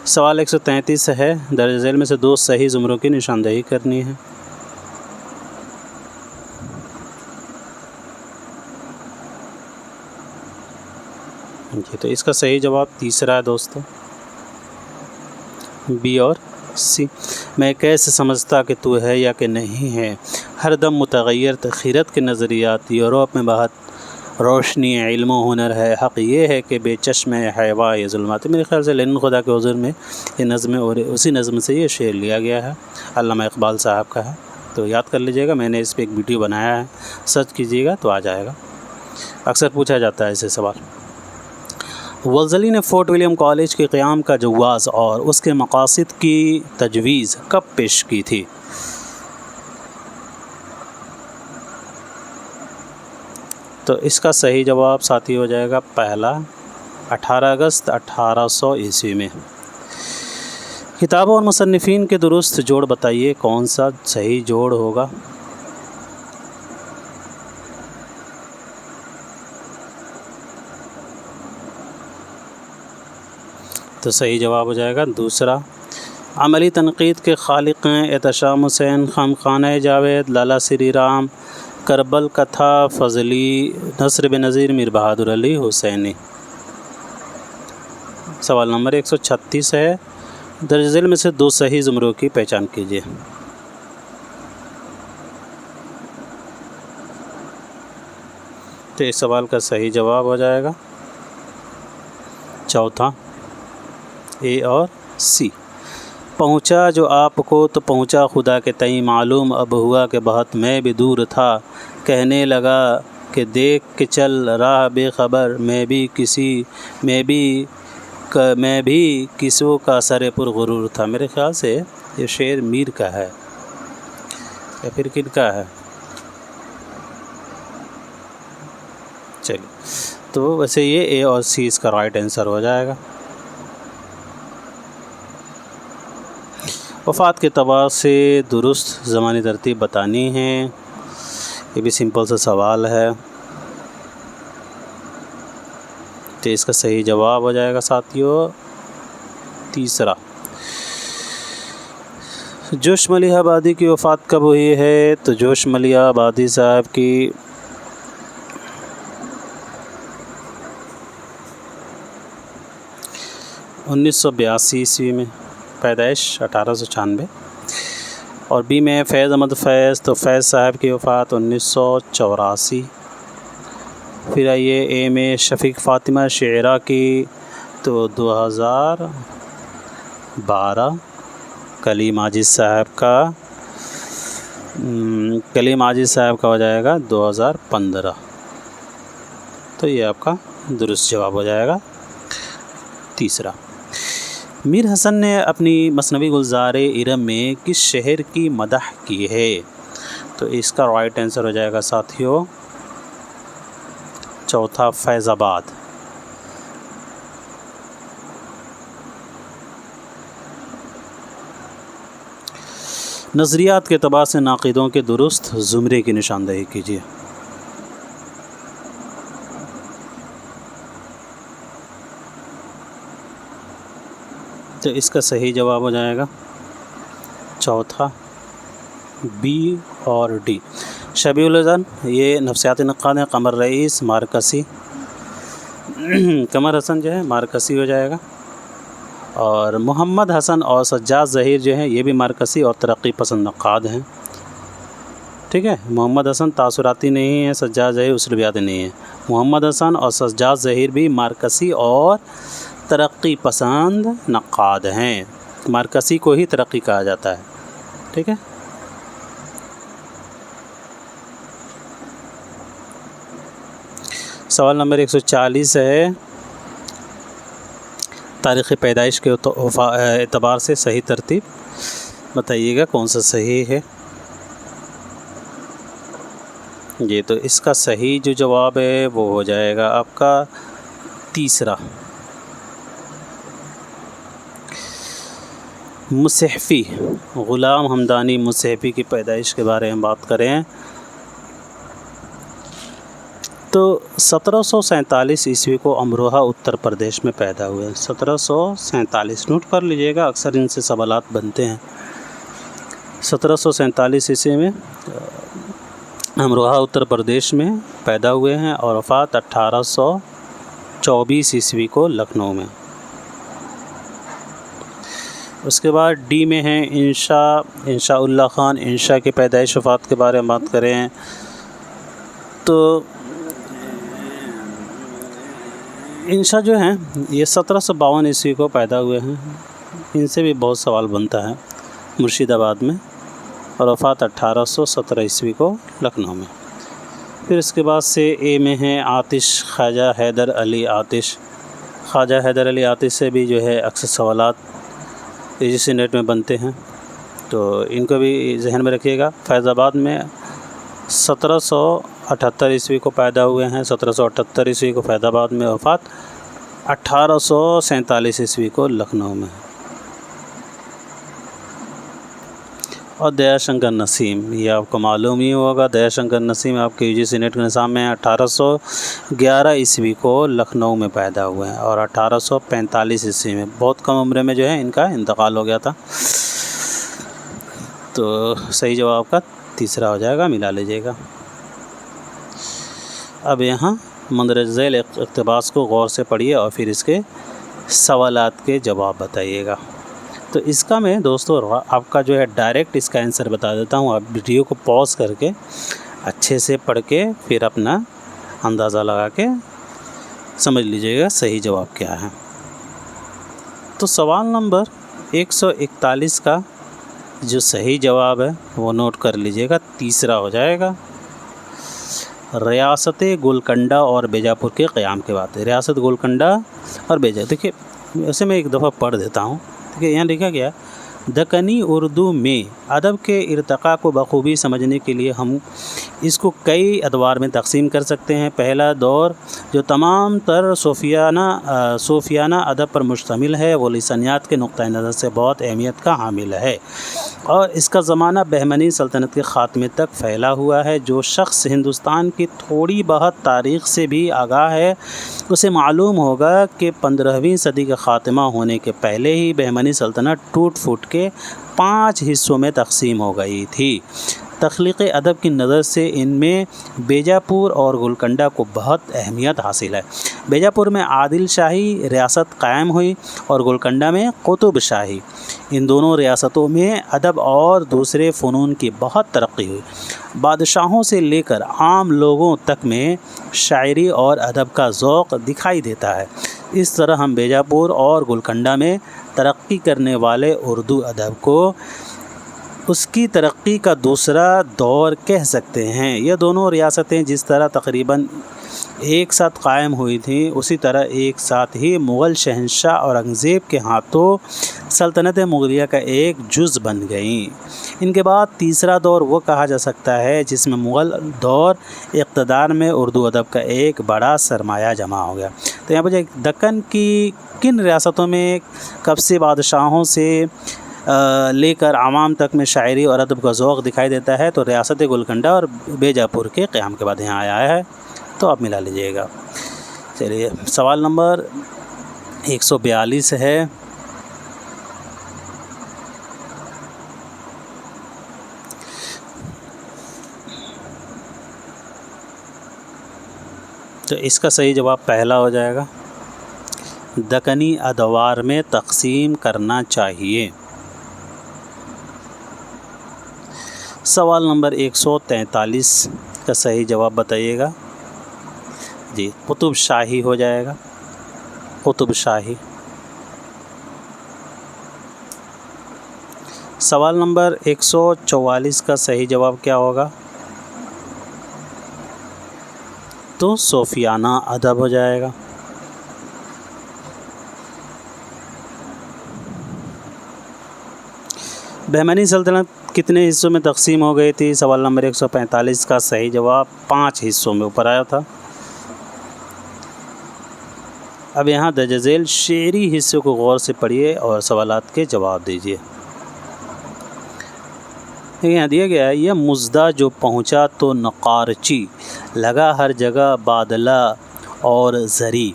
سوال 133 ہے، درج ذیل میں سے دو صحیح زمروں کی نشاندہی کرنی ہے۔ جی، تو اس کا صحیح جواب تیسرا ہے دوستو، بی اور سی۔ میں کیسے سمجھتا کہ تو ہے یا کہ نہیں ہے، ہر دم متغیر تخیرت کے نظریات، یوروپ میں بہت روشنی علم و ہنر ہے، حق یہ ہے کہ بے چشم حیوا یہ ظلمات۔ میرے خیال سے لین خدا کے حضور میں یہ نظم اور اسی نظم سے یہ شعر لیا گیا ہے، علامہ اقبال صاحب کا ہے، تو یاد کر لیجئے گا، میں نے اس پہ ایک ویڈیو بنایا ہے، سرچ کیجئے گا تو آ جائے گا، اکثر پوچھا جاتا ہے ایسے سوال۔ ولزلی نے فورٹ ولیم کالج کے قیام کا جواز اور اس کے مقاصد کی تجویز کب پیش کی تھی؟ تو اس کا صحیح جواب ساتھی ہو جائے گا پہلا، 18 اگست 1800 عیسوی میں۔ کتابوں اور مصنفین کے درست جوڑ بتائیے، کون سا صحیح جوڑ ہوگا؟ تو صحیح جواب ہو جائے گا دوسرا، عملی تنقید کے خالق ہیں احتشام حسین، خانقانہ جاوید، لالا سری رام، کربل کتھا، فضلی، نصر بن نذیر، میر بہادر علی حسینی۔ سوال نمبر 136 ہے، درج ذیل میں سے دو صحیح زمروں کی پہچان کیجیے۔ تو اس سوال کا صحیح جواب ہو جائے گا چوتھا، اے اور سی۔ پہنچا جو آپ کو تو پہنچا خدا کے تئیں، معلوم اب ہوا کہ بہت میں بھی دور تھا، کہنے لگا کہ دیکھ کے چل راہ بے خبر میں بھی کسوں کا سر پر غرور تھا۔ میرے خیال سے یہ شعر میر کا ہے یا پھر کن کا ہے؟ چلیے، تو ویسے یہ اے اور سی اس کا رائٹ آنسر ہو جائے گا۔ وفات کے اعتبار سے درست زمانی ترتیب بتانی ہے، یہ بھی سمپل سا سوال ہے، تو اس کا صحیح جواب ہو جائے گا ساتھیوں تیسرا۔ جوش ملیح آبادی کی وفات کب ہوئی ہے؟ تو جوش ملیح آبادی صاحب کی 1982 عیسوی میں، پیدائش 1896، اور بی میں فیض احمد فیض، تو فیض صاحب کی وفات 1984۔ پھر آئیے اے میں شفیق فاطمہ شعرا کی، تو 2012۔ کلیم عاجز صاحب کا ہو جائے گا 2015، تو یہ آپ کا درست جواب ہو جائے گا تیسرا۔ میر حسن نے اپنی مثنوی گلزار ارم میں کس شہر کی مدح کی ہے؟ تو اس کا رائٹ آنسر ہو جائے گا ساتھیوں چوتھا، فیض آباد۔ نظریات کے اعتبار سے ناقدوں کے درست زمرے کی نشاندہی کیجیے۔ تو اس کا صحیح جواب ہو جائے گا چوتھا، بی اور ڈی۔ شبیہ الحسن یہ نفسیاتی نقاد ہیں، قمر رئیس مارکسی، قمر حسن جو ہے مارکسی ہو جائے گا، اور محمد حسن اور سجاد ظہیر جو ہیں یہ بھی مارکسی اور ترقی پسند نقاد ہیں، ٹھیک ہے۔ محمد حسن تاثراتی نہیں ہے، سجاد ظہیر اسلوبیاتی نہیں ہے۔ محمد حسن اور سجاد ظہیر بھی مارکسی اور ترقی پسند نقاد ہیں، مارکسی کو ہی ترقی کہا جاتا ہے، ٹھیک ہے۔ سوال نمبر 140 ہے، تاریخ پیدائش کے اعتبار سے صحیح ترتیب بتائیے گا کون سا صحیح ہے؟ یہ تو اس کا صحیح جو جواب ہے وہ ہو جائے گا آپ کا تیسرا۔ مصحفی غلام حمدانی مصحفی کی پیدائش کے بارے میں بات کریں تو 1747 عیسوی کو امروہہ اتر پردیش میں پیدا ہوئے۔ 1747 نوٹ کر لیجئے گا، اکثر ان سے سوالات بنتے ہیں۔ 1747 عیسوی میں امروہہ اتر پردیش میں پیدا ہوئے ہیں، اور وفات 1824 عیسوی کو لکھنؤ میں۔ اس کے بعد ڈی میں ہیں انشاء اللہ خان۔ انشاء کی پیدائش وفات کے بارے میں بات کریں تو انشاء جو ہیں یہ 1752 عیسوی کو پیدا ہوئے ہیں، ان سے بھی بہت سوال بنتا ہے، مرشید آباد میں، اور وفات 1817 عیسوی کو لکھنؤ میں۔ پھر اس کے بعد سے اے میں ہیں آتش، خواجہ حیدر علی آتش۔ خواجہ حیدر علی آتش سے بھی جو ہے اکثر سوالات AGC نیٹ میں بنتے ہیں، تو ان کو بھی ذہن میں رکھیے گا۔ فیض آباد میں 1778 عیسوی کو پیدا ہوئے ہیں، 1778 عیسوی کو فیض آباد میں، وفات 1847 عیسوی کو لکھنؤ میں۔ اور دیا شنکر نسیم، یہ آپ کو معلوم ہی ہوگا، دیا شنکر نسیم آپ کے UGC نیٹ کے نظام میں 1811 عیسوی کو لکھنؤ میں پیدا ہوئے ہیں، اور 1845 عیسوی میں بہت کم عمر میں جو ہے ان کا انتقال ہو گیا تھا۔ تو صحیح جواب کا تیسرا ہو جائے گا، ملا لیجیے گا۔ اب یہاں مندرجہ ذیل اقتباس کو غور سے پڑھیے اور پھر اس کے سوالات کے جواب بتائیے گا۔ تو اس کا میں دوستو آپ کا جو ہے ڈائریکٹ اس کا آنسر بتا دیتا ہوں، آپ ویڈیو کو پاز کر کے اچھے سے پڑھ کے پھر اپنا اندازہ لگا کے سمجھ لیجیے گا صحیح جواب کیا ہے۔ تو سوال نمبر 141 کا جو صحیح جواب ہے وہ نوٹ کر لیجیے گا، تیسرا ہو جائے گا۔ ریاست گولکنڈہ اور بیجاپور کے قیام کے بعد. ریاست گولکنڈہ اور دیکھیے اسے میں ایک دفعہ پڑھ دیتا ہوں. دیکھیے یہاں لکھا گیا دکنی اردو میں ادب کے ارتقاء کو بخوبی سمجھنے کے لیے ہم اس کو کئی ادوار میں تقسیم کر سکتے ہیں. پہلا دور جو تمام تر صوفیانہ ادب پر مشتمل ہے وہ لسانیات کے نقطہ نظر سے بہت اہمیت کا حامل ہے اور اس کا زمانہ بہمنی سلطنت کے خاتمے تک پھیلا ہوا ہے. جو شخص ہندوستان کی تھوڑی بہت تاریخ سے بھی آگاہ ہے اسے معلوم ہوگا کہ 15ویں صدی کا خاتمہ ہونے کے پہلے ہی بہمنی سلطنت ٹوٹ پھوٹ کے 5 حصوں میں تقسیم ہو گئی تھی. تخلیق ادب کی نظر سے ان میں بیجاپور اور گولکنڈہ کو بہت اہمیت حاصل ہے. بیجاپور میں عادل شاہی ریاست قائم ہوئی اور گولکنڈہ میں قطب شاہی. ان دونوں ریاستوں میں ادب اور دوسرے فنون کی بہت ترقی ہوئی. بادشاہوں سے لے کر عام لوگوں تک میں شاعری اور ادب کا ذوق دکھائی دیتا ہے. اس طرح ہم بیجاپور اور گولکنڈہ میں ترقی کرنے والے اردو ادب کو اس کی ترقی کا دوسرا دور کہہ سکتے ہیں. یہ دونوں ریاستیں جس طرح تقریباً ایک ساتھ قائم ہوئی تھیں اسی طرح ایک ساتھ ہی مغل شہنشاہ اورنگزیب کے ہاتھوں سلطنت مغلیہ کا ایک جز بن گئیں. ان کے بعد تیسرا دور وہ کہا جا سکتا ہے جس میں مغل دور اقتدار میں اردو ادب کا ایک بڑا سرمایہ جمع ہو گیا. تو یہاں پر دکن کی کن ریاستوں میں کب سے بادشاہوں سے لے کر عوام تک میں شاعری اور ادب کا ذوق دکھائی دیتا ہے تو ریاست گولکنڈہ اور بیجاپور کے قیام کے بعد یہاں آیا ہے. تو آپ ملا لیجئے گا. چلیے سوال نمبر 142 ہے. تو اس کا صحیح جواب پہلا ہو جائے گا دکنی ادوار میں تقسیم کرنا چاہیے. سوال نمبر 143 کا صحیح جواب بتائیے گا. جی قطب شاہی ہو جائے گا. قطب شاہی. سوال نمبر 144 کا صحیح جواب کیا ہوگا؟ تو صوفیانہ ادب ہو جائے گا. بہمنی سلطنت کتنے حصوں میں تقسیم ہو گئی تھی؟ سوال نمبر 145 کا صحیح جواب 5 حصوں میں اوپر آیا تھا. اب یہاں درج ذیل شعری حصے کو غور سے پڑھیے اور سوالات کے جواب دیجیے. یہاں دیا گیا ہے یہ مزدہ جو پہنچا تو نقارچی لگا ہر جگہ بادلہ اور زری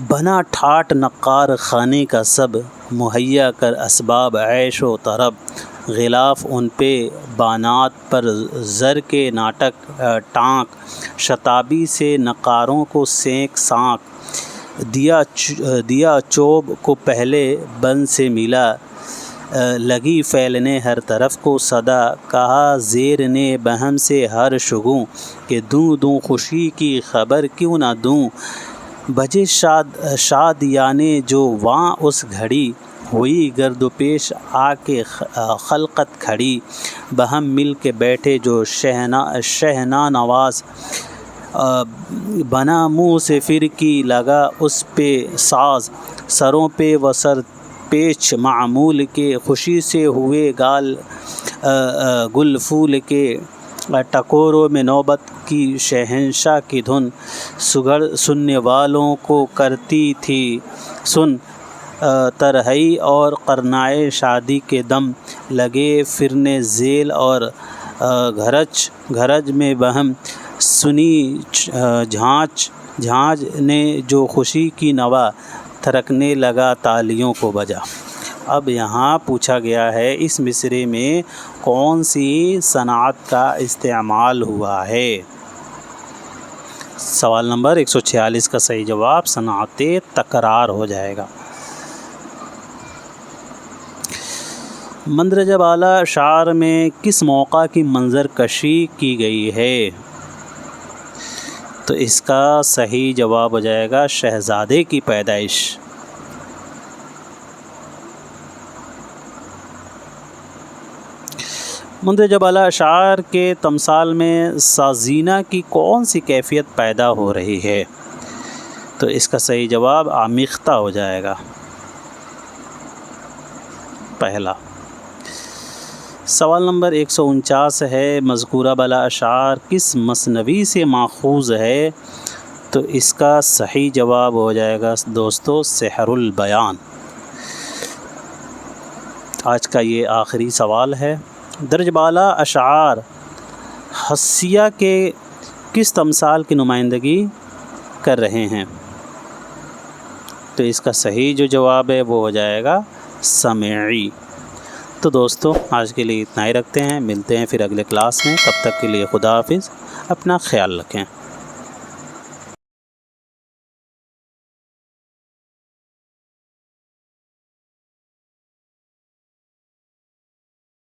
بنا ٹھاٹ نقار خانے کا سب مہیا کر اسباب عیش و طرب غلاف ان پہ بانات پر زر کے ناٹک ٹانک شتابی سے نقاروں کو سینک سانک دیا چوب کو پہلے بند سے ملا لگی پھیلنے ہر طرف کو صدا کہا زیر نے بہم سے ہر شگوں کہ دوں خوشی کی خبر کیوں نہ دوں بجے شادیانے جو وہاں اس گھڑی ہوئی گرد و پیش آ کے خلقت کھڑی بہم مل کے بیٹھے جو شہنا نواز بنا منہ سے پھر کی لگا اس پہ ساز سروں پہ و سر پیچ معمول کے خوشی سے ہوئے گال گل پھول کے ٹکوروں میں نوبت کی شہنشاہ کی دھن سننے والوں کو کرتی تھی سن ترہئی اور قرنائے شادی کے دم لگے پھرنے ذیل اور گھرج میں بہم سنی جھانج نے جو خوشی کی نوا تھرکنے لگا تالیوں کو بجا. اب یہاں پوچھا گیا ہے اس مصرعے میں کون سی صنعت کا استعمال ہوا ہے؟ سوال نمبر 146 کا صحیح جواب صنعت تکرار ہو جائے گا. مندرجہ بالا اشعار میں کس موقع کی منظر کشی کی گئی ہے؟ تو اس کا صحیح جواب ہو جائے گا شہزادے کی پیدائش. مندرجہ بالا اشعار کے تمثال میں سازینہ کی کون سی کیفیت پیدا ہو رہی ہے؟ تو اس کا صحیح جواب آمیختہ ہو جائے گا، پہلا۔ سوال نمبر 149 ہے، مذکورہ بالا اشعار کس مثنوی سے ماخوذ ہے؟ تو اس کا صحیح جواب ہو جائے گا دوستو سحر البیان۔ آج کا یہ آخری سوال ہے، درج بالا اشعار حسیہ کے کس تمثال کی نمائندگی کر رہے ہیں؟ تو اس کا صحیح جو جواب ہے وہ ہو جائے گا سمعی۔ تو دوستو آج کے لیے اتنا ہی رکھتے ہیں، ملتے ہیں پھر اگلے کلاس میں، تب تک کے لیے خدا حافظ، اپنا خیال رکھیں۔